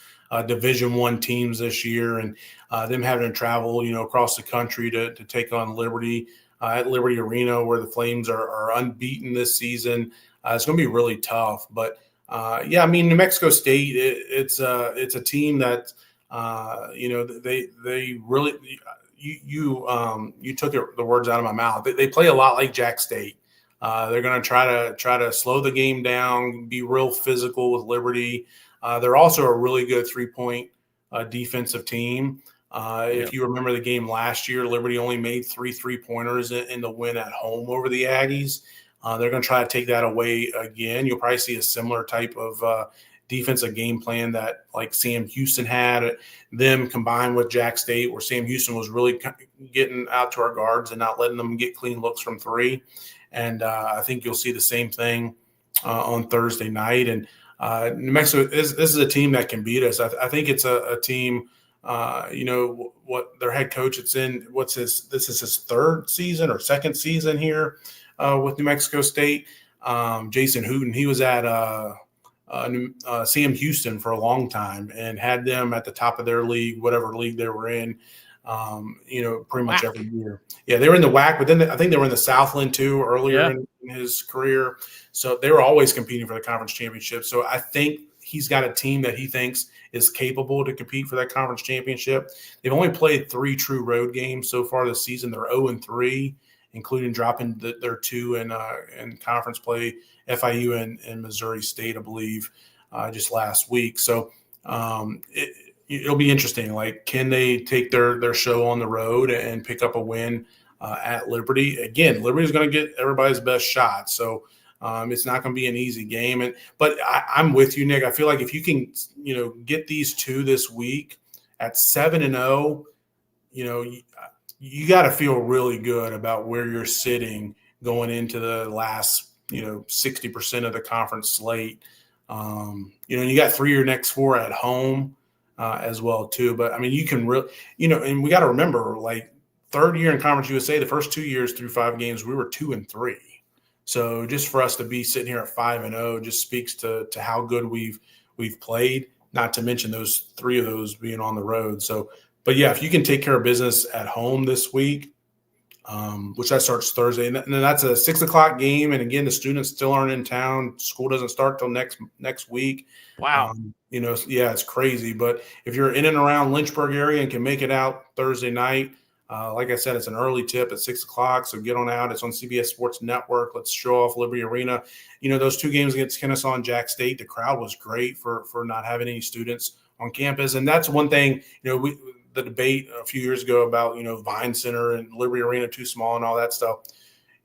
Division I teams this year, and them having to travel, across the country to take on Liberty at Liberty Arena, where the Flames are unbeaten this season. It's going to be really tough. But I mean, New Mexico State, it's a team that they really you took the words out of my mouth. They play a lot like Jack State. They're going to try to slow the game down, be real physical with Liberty. They're also a really good 3-point defensive team. If you remember the game last year, Liberty only made 3 3-pointers in the win at home over the Aggies. They're going to try to take that away again. You'll probably see a similar type of defensive game plan that like Sam Houston had, them combined with Jack State, where Sam Houston was really getting out to our guards and not letting them get clean looks from 3. And I think you'll see the same thing on Thursday night. And New Mexico, this is a team that can beat us. I think it's a team, what their head coach, this is his 3rd season or 2nd season here with New Mexico State. Jason Hooten, he was at Sam Houston for a long time and had them at the top of their league, whatever league they were in, pretty much every year. Yeah, they were in the WAC, but then I think they were in the Southland too earlier in his career. So they were always competing for the conference championship. So I think he's got a team that he thinks is capable to compete for that conference championship. They've only played 3 true road games so far this season. They're 0-3, including dropping their 2 in conference play, FIU and Missouri State, I believe, just last week. So it'll be interesting. Like, can they take their show on the road and pick up a win at Liberty? Again, Liberty is going to get everybody's best shot. So it's not going to be an easy game. But I'm with you, Nick. I feel like if you can, get these 2 this week at 7-0, you got to feel really good about where you're sitting going into the last, 60% of the conference slate. You got 3 of your next 4 at home as well too. But I mean, you can really, and we got to remember, like, third year in Conference USA, the first 2 years through 5 games, we were 2-3. So just for us to be sitting here at 5-0 just speaks to how good we've played. Not to mention those 3 of those being on the road. So, but yeah, if you can take care of business at home this week, which that starts Thursday, and that's a 6:00 game. And again, the students still aren't in town. School doesn't start till next week. Wow. It's crazy. But if you're in and around Lynchburg area and can make it out Thursday night, like I said, it's an early tip at 6:00. So get on out. It's on CBS Sports Network. Let's show off Liberty Arena. Those 2 games against Kennesaw and Jack State, the crowd was great for not having any students on campus. And that's one thing, the debate a few years ago about, Vine Center and Liberty Arena too small and all that stuff.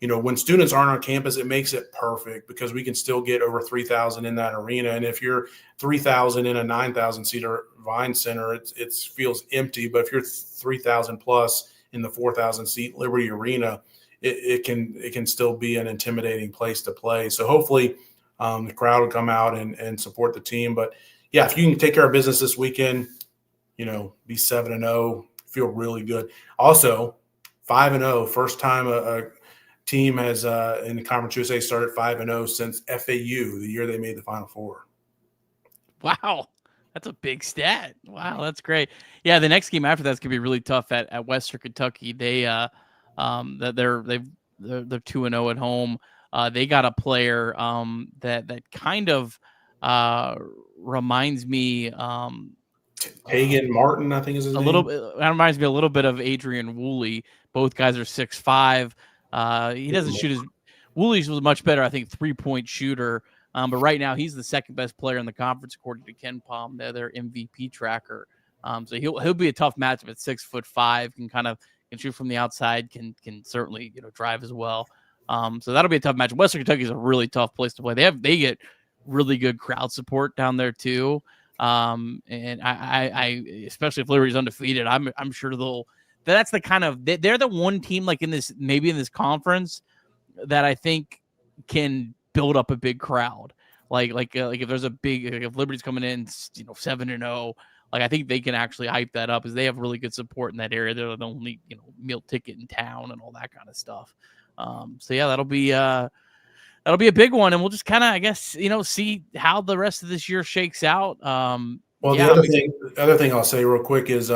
When students aren't on campus, it makes it perfect because we can still get over 3,000 in that arena. And if you're 3,000 in a 9,000-seater Vine Center, it feels empty. But if you're 3,000 plus in the 4,000-seat Liberty Arena, it can still be an intimidating place to play. So hopefully the crowd will come out and support the team. But yeah, if you can take care of business this weekend, be 7-0, feel really good. Also, 5-0, first time a team has in the Conference USA started 5-0 since FAU, the year they made the Final Four. Wow, that's a big stat. Wow, that's great. Yeah, the next game after that's gonna be really tough at Western Kentucky. They're 2-0 at home. They got a player that kind of reminds me. Hagen Martin, I think is his name. That reminds me a little bit of Adrian Woolley. Both guys are 6'5". He doesn't shoot as Woolley's was much better, I think, 3-point shooter. But right now he's the second best player in the conference according to Ken Palm, their MVP tracker. So he'll be a tough matchup at 6'5", can shoot from the outside, can certainly drive as well. So that'll be a tough match. Western Kentucky is a really tough place to play. They get really good crowd support down there too. And I especially if Liberty's undefeated, I'm sure that's the kind of, they're the one team like in this conference that I think can build up a big crowd. Like if there's if Liberty's coming in, 7-0, like I think they can actually hype that up, as they have really good support in that area. They're the only meal ticket in town and all that kind of stuff. So yeah, that'll be a big one, and we'll just kind of, I guess, see how the rest of this year shakes out. The other thing I'll say real quick is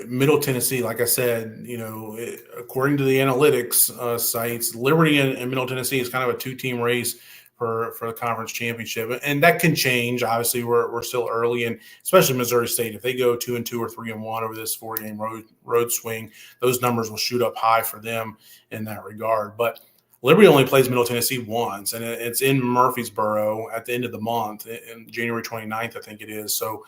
Middle Tennessee, like I said, according to the analytics sites, Liberty and Middle Tennessee is kind of a 2-team race for the conference championship. And that can change. Obviously, we're still early, and especially Missouri State, if they go 2-2 or 3-1 over this 4-game road swing, those numbers will shoot up high for them in that regard. But Liberty only plays Middle Tennessee once, and it's in Murfreesboro at the end of the month, in January 29th, I think it is. So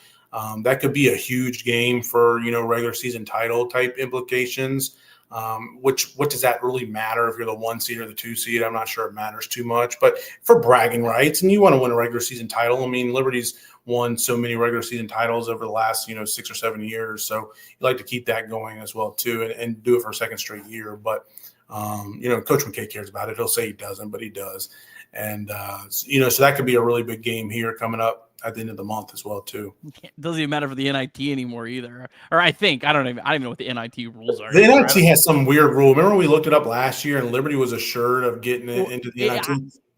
that could be a huge game for, regular season title type implications. What does that really matter if you're the 1 seed or the 2 seed? I'm not sure it matters too much, but for bragging rights, and you want to win a regular season title. I mean, Liberty's won so many regular season titles over the last, 6 or 7 years. So you like to keep that going as well too, and do it for a second straight year. But Coach McKay cares about it. He'll say he doesn't, but he does. And, so that could be a really big game here coming up at the end of the month as well too. It doesn't even matter for the NIT anymore either. Or I don't even know what the NIT rules are. The NIT has some weird rule. Remember we looked it up last year, and Liberty was assured of getting into the NIT.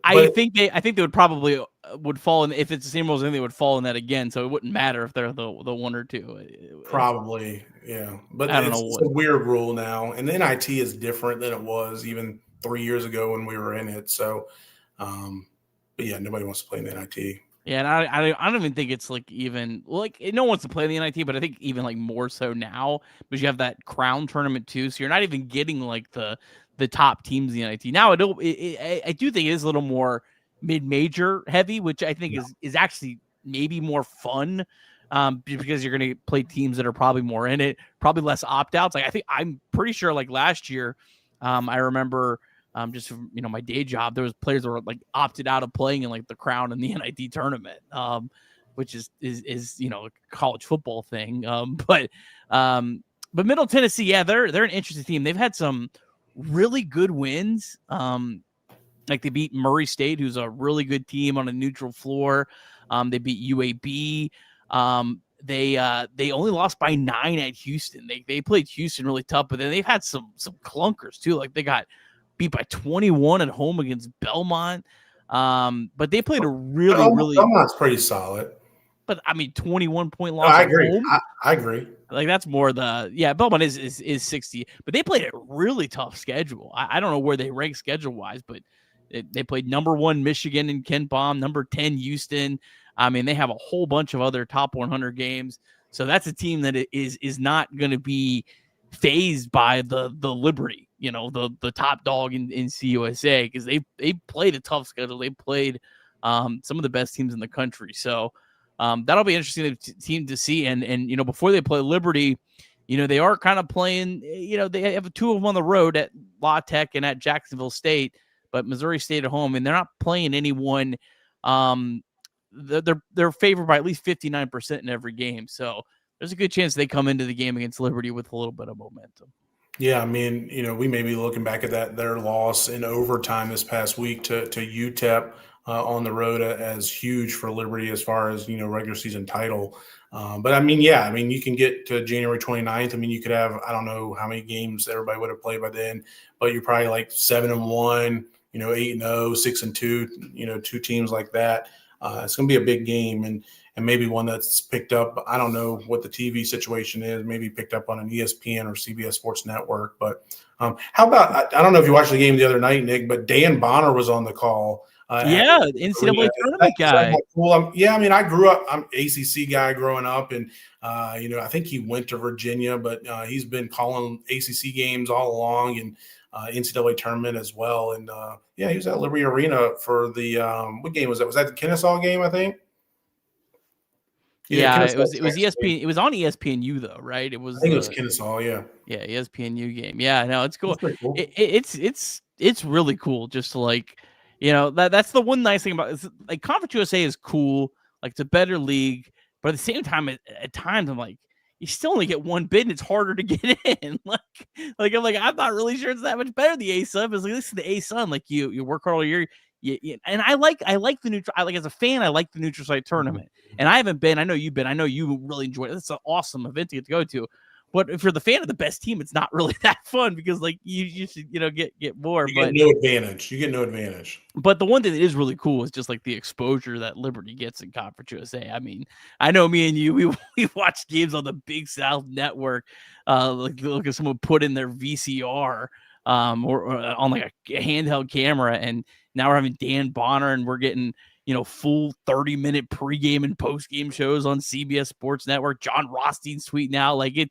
I think they would probably would fall in, if it's the same rules, then they would fall in that again. So it wouldn't matter if they're the 1 or 2. Probably, yeah. But I don't know. It's a weird rule now, and the NIT is different than it was even 3 years ago when we were in it. So, but yeah, nobody wants to play in the NIT. Yeah, and I don't even think it's like even like no one wants to play in the NIT, but I think even like more so now because you have that crown tournament too, so you're not even getting like the top teams in the NIT. Now I do think it is a little more mid-major heavy, which I think is actually maybe more fun, because you're going to play teams that are probably more in it, probably less opt-outs. Like I'm pretty sure like last year, I remember just from, my day job, there was players that were like opted out of playing in like the crown and the NIT tournament, which is a college football thing. But Middle Tennessee, yeah, they're an interesting team. They've had some really good wins. Like they beat Murray State, who's a really good team on a neutral floor. They beat UAB. They only lost by 9 at Houston. They played Houston really tough, but then they've had some clunkers too. Like they got beat by 21 at home against Belmont. But they played a really Belmont's pretty solid. But I mean 21-point No, loss I at agree. home. I agree. Like that's more Belmont is 60, but they played a really tough schedule. I don't know where they rank schedule wise, but they played number 1 Michigan and Ken Palm, number 10 Houston. I mean, they have a whole bunch of other top 100 games. So that's a team that is not going to be phased by the Liberty, the top dog in CUSA, because they played a tough schedule. They played some of the best teams in the country. So that'll be interesting team to see. And before they play Liberty, they are kind of playing. They have 2 of them on the road at La Tech and at Jacksonville State, but Missouri State at home, and they're not playing anyone. They're favored by at least 59% in every game. So there's a good chance they come into the game against Liberty with a little bit of momentum. Yeah, I mean, we may be looking back at their loss in overtime this past week to UTEP on the road as huge for Liberty as far as, regular season title. But I mean, yeah, you can get to January 29th. I mean, you could have, I don't know how many games everybody would have played by then, but you're probably like 7-1, 8-0, 6-2, 2 teams like that. It's going to be a big game and maybe one that's picked up. I don't know what the TV situation is, maybe picked up on an ESPN or CBS Sports Network. But how about, I don't know if you watched the game the other night, Nick, but Dan Bonner was on the call. NCAA tournament guy. Cool. I grew up, I'm ACC guy growing up, and I think he went to Virginia, but he's been calling ACC games all along and NCAA tournament as well. And he was at Liberty Arena for the what game was that? Was that the Kennesaw game? I think. Yeah, it was ESPN. It was on ESPNU though, right? It was. I think it was Kennesaw. Yeah. Yeah, ESPNU game. Yeah, no, it's cool. That's cool. It's really cool. Just to that's the one nice thing about it. Like Conference USA is cool. Like it's a better league, but at the same time, at times I'm like, you still only get one bid, and it's harder to get in. I'm not really sure it's that much better. The ASUN is like this is the ASUN. Like you work hard all year. And I like the neutral. As a fan, I like the neutral site tournament. And I haven't been. I know you've been. I know you really enjoyed it. It's an awesome event to get to go to. But if you're the fan of the best team, it's not really that fun because you should get more. You get no advantage. You get no advantage. But the one thing that is really cool is just like the exposure that Liberty gets in Conference USA. I mean, I know me and you we watched games on the Big South Network. Look at someone put in their VCR or on like a handheld camera, and now we're having Dan Bonner, and we're getting full 30-minute pregame and postgame shows on CBS Sports Network. John Rothstein's tweeting out it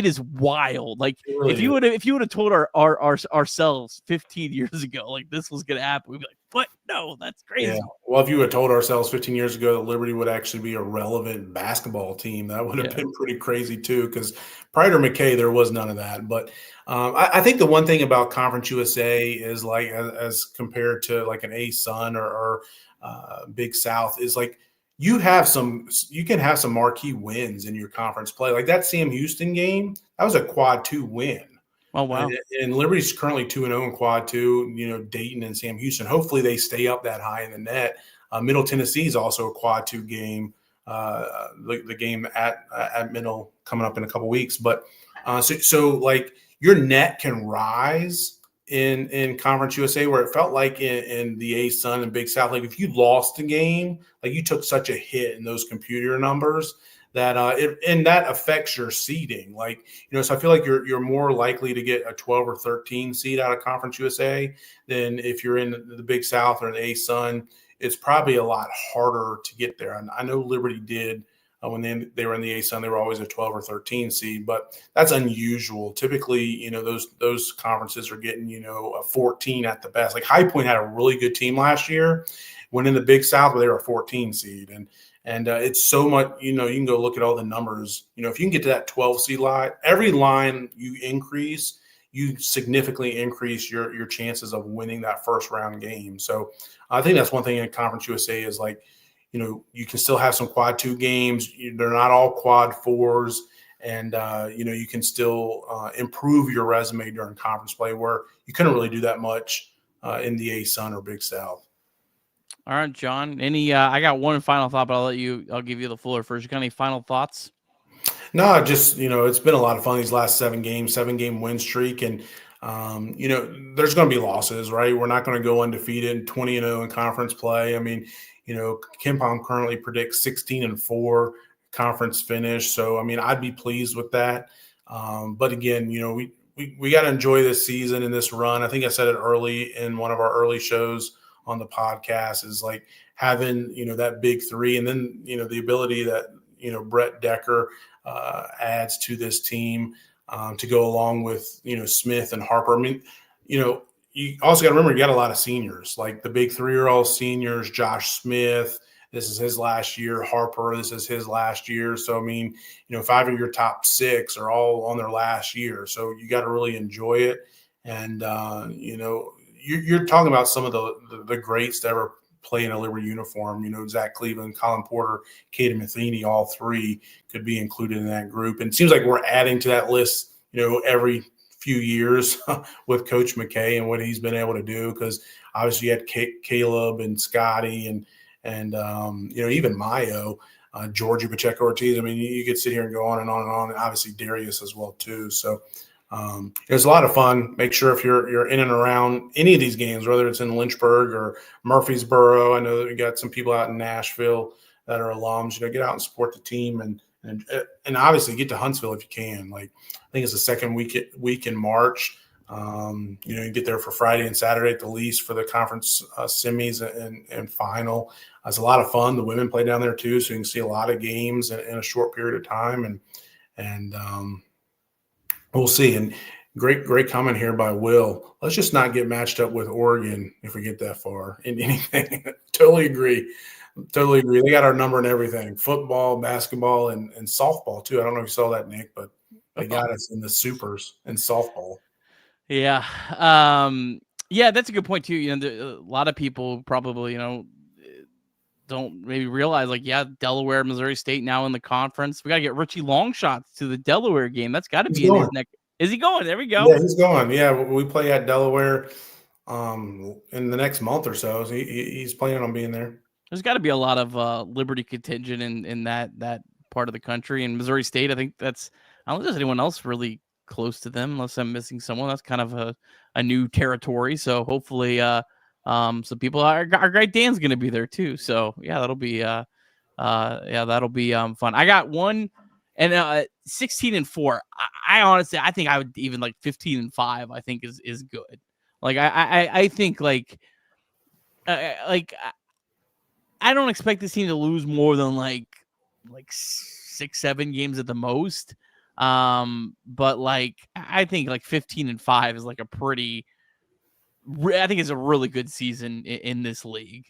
is wild. Like really if you would have told ourselves 15 years ago like this was gonna happen, we'd be like, what? No, that's crazy. Yeah. Well, if you had told ourselves 15 years ago that Liberty would actually be a relevant basketball team, that would have been pretty crazy too. Because prior to McKay, there was none of that. But I think the one thing about Conference USA is like as compared to like an ASUN or Big South is like you can have some marquee wins in your conference play. Like that Sam Houston game, that was a quad 2 win. Oh, wow. And Liberty's currently 2-0 in quad 2, Dayton and Sam Houston. Hopefully they stay up that high in the net. Middle Tennessee is also a quad 2 game, the game at Middle coming up in a couple weeks. But so like your net can rise in Conference USA, where it felt like in the ASUN and Big South, like if you lost a game, like you took such a hit in those computer numbers that that affects your seeding. Like, so I feel like you're more likely to get a 12 or 13 seed out of Conference USA than if you're in the Big South or the ASUN. it's probably a lot harder to get there. And I know Liberty did when they were in the ASON, they were always a 12 or 13 seed, but that's unusual. Typically, those conferences are getting, a 14 at the best. Like High Point had a really good team last year, went in the Big South, but they were a 14 seed. And it's so much, you can go look at all the numbers. If you can get to that 12 seed line, every line you increase, you significantly increase your chances of winning that first round game. So I think that's one thing in Conference USA is like, you can still have some quad 2 games. They're not all quad 4s. And, you can still improve your resume during conference play where you couldn't really do that much in the ASUN or Big South. All right, John, I got one final thought, but I'll give you the floor first. You got any final thoughts? No, just, it's been a lot of fun these last 7-game win streak. And, there's going to be losses, right? We're not going to go undefeated 20-0 in conference play. I mean, KenPom currently predicts 16-4 conference finish. So, I mean, I'd be pleased with that. But again, we got to enjoy this season and this run. I think I said it early in one of our early shows on the podcast is like having, that big three. And then, the ability that, Brett Decker adds to this team to go along with, Smith and Harper. I mean, you also got to remember you got a lot of seniors. Like the big three are all seniors. Josh Smith, this is his last year. Harper, this is his last year. So, I mean, 5 of your top 6 are all on their last year. So you got to really enjoy it. And, you're talking about some of the greats that ever play in a Liberty uniform. Zach Cleveland, Colin Porter, Caden Matheny, all 3 could be included in that group. And it seems like we're adding to that list, every few years with Coach McKay and what he's been able to do. Because obviously you had Caleb and Scotty and even Mayo, Georgie Pacheco Ortiz. I mean, you could sit here and go on and on and on. And obviously Darius as well too. So it was a lot of fun. Make sure if you're in and around any of these games, whether it's in Lynchburg or Murfreesboro, I know that we got some people out in Nashville that are alums. Get out and support the team and obviously get to Huntsville if you can. Like I think it's the second week in March. You get there for Friday and Saturday at the least for the conference semis and final. It's a lot of fun. The women play down there too, so you can see a lot of games in a short period of time. And we'll see. And great comment here by Will. Let's just not get matched up with Oregon if we get that far in anything. Totally agree. They got our number and everything. Football, basketball, and softball too. I don't know if you saw that, Nick, but they got us in the supers in softball. Yeah. Yeah, that's a good point too. A lot of people probably, don't maybe realize Delaware, Missouri State now in the conference. We got to get Richie Longshots to the Delaware game. That's got to be in his neck. Is he going? There we go. Yeah, he's going. Yeah, we play at Delaware in the next month or so. He's planning on being there. There's got to be a lot of Liberty contingent in that part of the country. And Missouri State, I think I don't think there's anyone else really close to them unless I'm missing someone. That's kind of a new territory. So hopefully some people our guy Dan's going to be there too. So yeah, that'll be fun. I got one and 16-4. I honestly, I think I would even like 15-5. I think is good. Like I think I don't expect this team to lose more than like 6-7 games at the most. But I think 15-5 is like a pretty. I think it's a really good season in this league.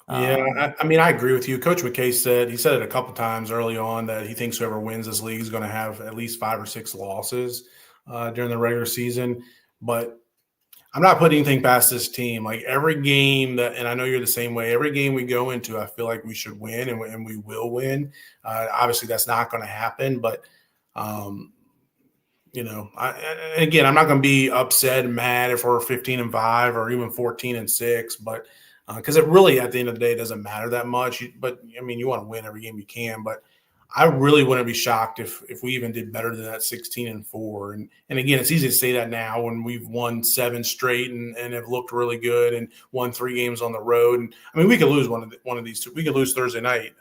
Yeah, I mean, I agree with you. Coach McKay said it a couple times early on that he thinks whoever wins this league is going to have at least 5 or 6 losses during the regular season. But I'm not putting anything past this team. Like every game and I know you're the same way. Every game we go into, I feel like we should win and we will win. Obviously, that's not going to happen, but. Again, I'm not going to be upset and mad if we're 15-5 or even 14-6, but because it really, at the end of the day, doesn't matter that much. But I mean, you want to win every game you can. But I really wouldn't be shocked if we even did better than that 16-4. And again, it's easy to say that now when we've won 7 straight and have looked really good and won 3 games on the road. And I mean, we could lose one of these 2. We could lose Thursday night,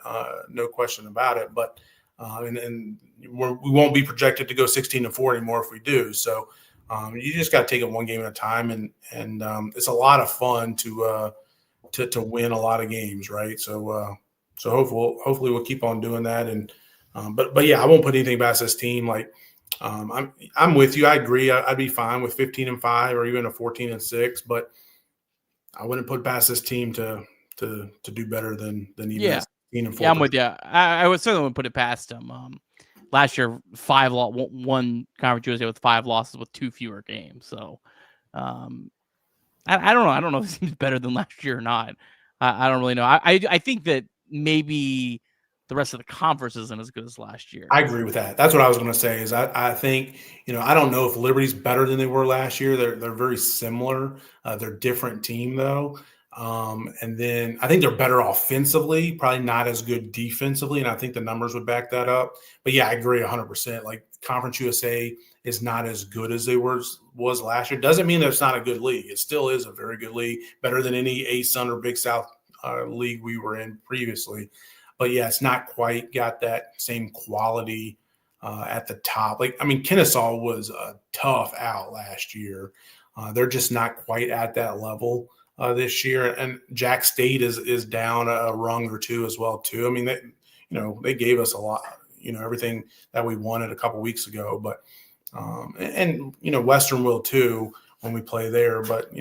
no question about it. But and we won't be projected to go 16-4 anymore if we do. So you just got to take it one game at a time, and it's a lot of fun to to win a lot of games, right? So hopefully we'll keep on doing that. And but yeah, I won't put anything past this team. Like I'm with you. I agree. I'd be fine with 15-5 or even a 14-6, but I wouldn't put past this team to do better than even 16-4. Yeah, I'm with you. I would certainly wouldn't put it past them. Last year, one Conference USA with 5 losses with 2 fewer games. So, I don't know. I don't know if it seems better than last year or not. I don't really know. I think that maybe the rest of the conference isn't as good as last year. I agree with that. That's what I was going to say. Is I think I don't know if Liberty's better than they were last year. They're very similar. They're a different team though. And then I think they're better offensively, probably not as good defensively, and I think the numbers would back that up. But yeah, I agree 100%. Like Conference USA is not as good as they was last year. Doesn't mean that it's not a good league. It still is a very good league, better than any ASON or Big South league we were in previously. But yeah, it's not quite got that same quality at the top. Like, I mean, Kennesaw was a tough out last year. They're just not quite at that level this year. And Jack State is down a rung or two as well too. I mean, they gave us a lot, everything that we wanted a couple weeks ago. But and Western will too when we play there. But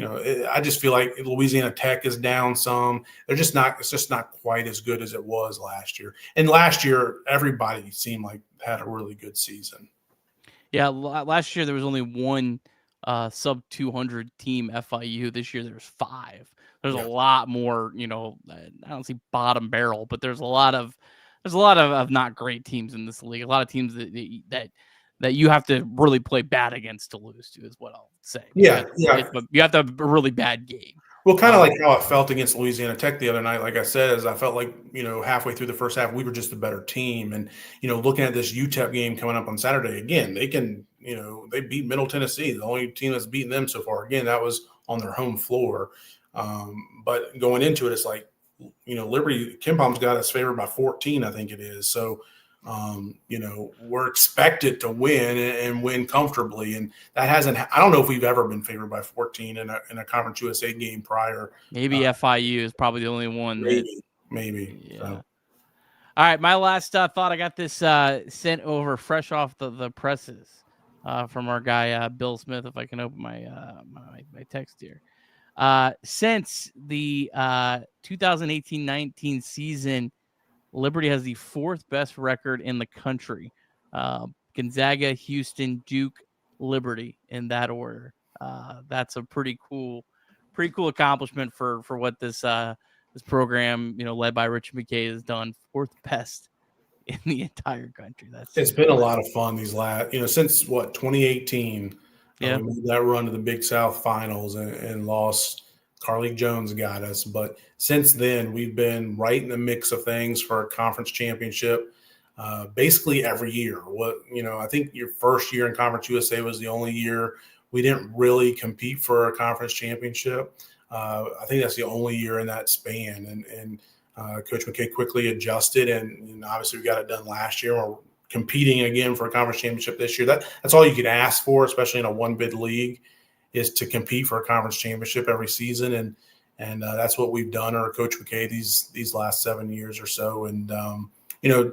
I just feel like Louisiana Tech is down some. It's just not quite as good as it was last year. And last year, everybody seemed like had a really good season. Yeah, last year there was only one sub 200 team FIU. This year there's 5. There's a lot more. I don't see bottom barrel, but there's a lot of not great teams in this league. A lot of teams that you have to really play bad against to lose to, is what I'll say. But you have to have a really bad game. Well, kind of like how it felt against Louisiana Tech the other night. Like I said, I felt like, halfway through the first half, we were just a better team. And, looking at this UTEP game coming up on Saturday, again, they can, they beat Middle Tennessee, the only team that's beaten them so far. Again, that was on their home floor. But going into it, it's like, Liberty, KenPom's got us favored by 14, I think it is. So, we're expected to win and win comfortably. And that I don't know if we've ever been favored by 14 in a Conference USA game prior. Maybe FIU is probably the only one. Maybe. Yeah. So. All right. My last thought, I got this sent over fresh off the presses from our guy, Bill Smith. If I can open my text here. Since the 2018-19 season, Liberty has the 4th best record in the country. Gonzaga, Houston, Duke, Liberty in that order. That's a pretty cool accomplishment for what this program, led by Richard McKay, has done. 4th best in the entire country. It's been a lot of fun these last, since 2018. We made that run to the Big South finals and lost. Carly Jones got us, but since then we've been right in the mix of things for a conference championship basically every year. I think your first year in Conference USA was the only year we didn't really compete for a conference championship. I think that's the only year in that span, and Coach McKay quickly adjusted, and obviously we got it done last year. We're competing again for a conference championship this year. That's all you could ask for, especially in a one-bid league, is to compete for a conference championship every season. And that's what we've done under Coach McKay these last 7 years or so. And,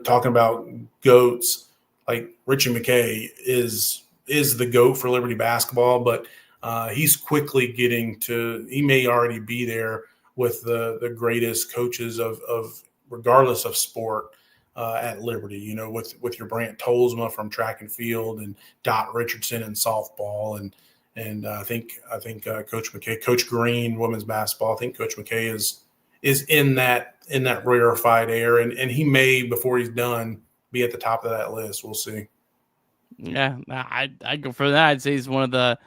talking about GOATs, like Richie McKay is the GOAT for Liberty basketball, but he's quickly he may already be there with the greatest coaches of regardless of sport at Liberty, with your Brant Tolsma from track and field and Dot Richardson in softball. And I think Coach McKay, Coach Green, women's basketball. I think Coach McKay is in that rarefied air, and he may, before he's done, be at the top of that list. We'll see. Yeah, I'd go for that. I'd say he's one of the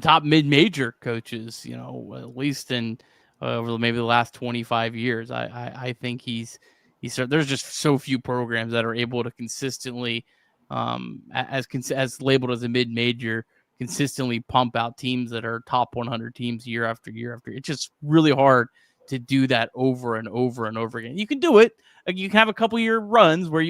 top mid-major coaches. At least in over maybe the last 25 years. I think he's there's just so few programs that are able to consistently, as labeled as a mid-major, consistently pump out teams that are top 100 teams year after year after. It's just really hard to do that over and over and over again. You can do it. You can have a couple year runs where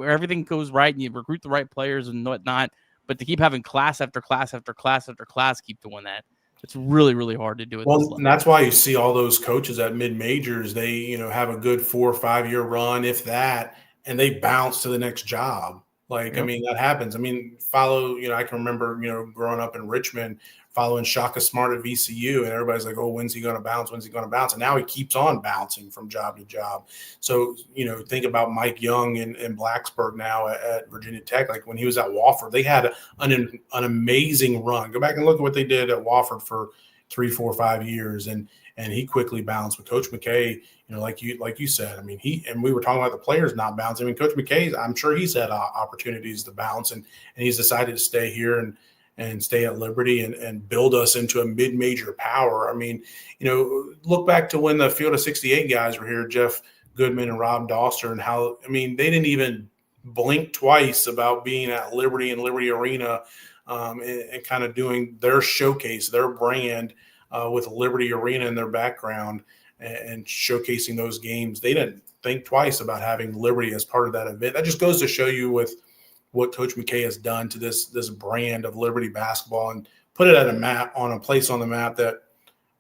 everything goes right and you recruit the right players and whatnot. But to keep having class after class after class after class, keep doing that. It's really, really hard to do it. Well, and that's why you see all those coaches at mid majors. They, have a good 4 or 5 year run, if that, and they bounce to the next job. Like, Yep. I mean, that happens. I mean, I can remember, growing up in Richmond, following Shaka Smart at VCU, and everybody's like, oh, when's he going to bounce? When's he going to bounce? And now he keeps on bouncing from job to job. So, think about Mike Young in Blacksburg now at Virginia Tech. Like when he was at Wofford, they had an amazing run. Go back and look at what they did at Wofford for 3, 4, 5 years. And he quickly bounced. With Coach McKay, like you said, I mean, and we were talking about the players not bouncing. I mean, Coach McKay, I'm sure he's had opportunities to bounce, and he's decided to stay here and stay at Liberty and build us into a mid-major power. I mean, look back to when the Field of 68 guys were here, Jeff Goodman and Rob Doster, and how, I mean, they didn't even blink twice about being at Liberty and Liberty Arena and kind of doing their showcase, their brand with Liberty Arena in their background and showcasing those games. They didn't think twice about having Liberty as part of that event. That just goes to show you with what Coach McKay has done to this brand of Liberty basketball and put it on a place on the map that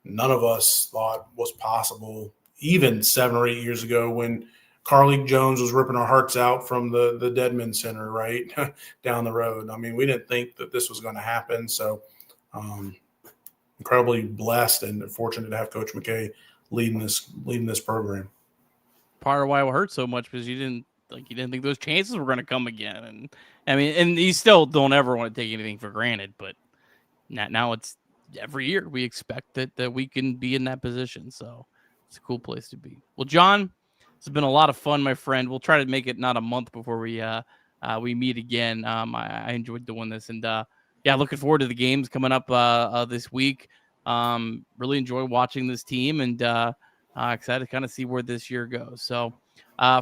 none of us thought was possible even 7 or 8 years ago when Carly Jones was ripping our hearts out from the Deadman Center right down the road. I mean, we didn't think that this was going to happen. So incredibly blessed and fortunate to have Coach McKay leading this program. Part of why it hurt so much because you didn't think those chances were going to come again. And I mean, and you still don't ever want to take anything for granted, but now it's every year we expect that we can be in that position. So it's a cool place to be. Well, John, it's been a lot of fun, my friend. We'll try to make it not a month before we meet again. I enjoyed doing this, and looking forward to the games coming up this week. Really enjoy watching this team, and excited to kind of see where this year goes. So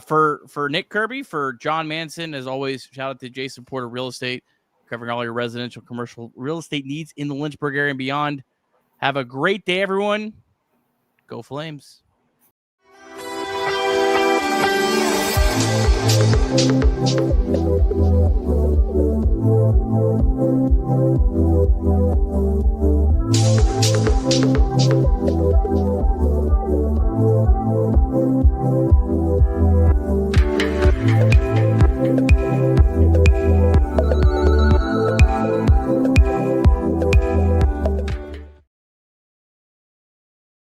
for Nick Kirby, for John Manson, as always, shout out to Jason Porter Real Estate, covering all your residential, commercial real estate needs in the Lynchburg area and beyond. Have a great day, everyone. Go Flames.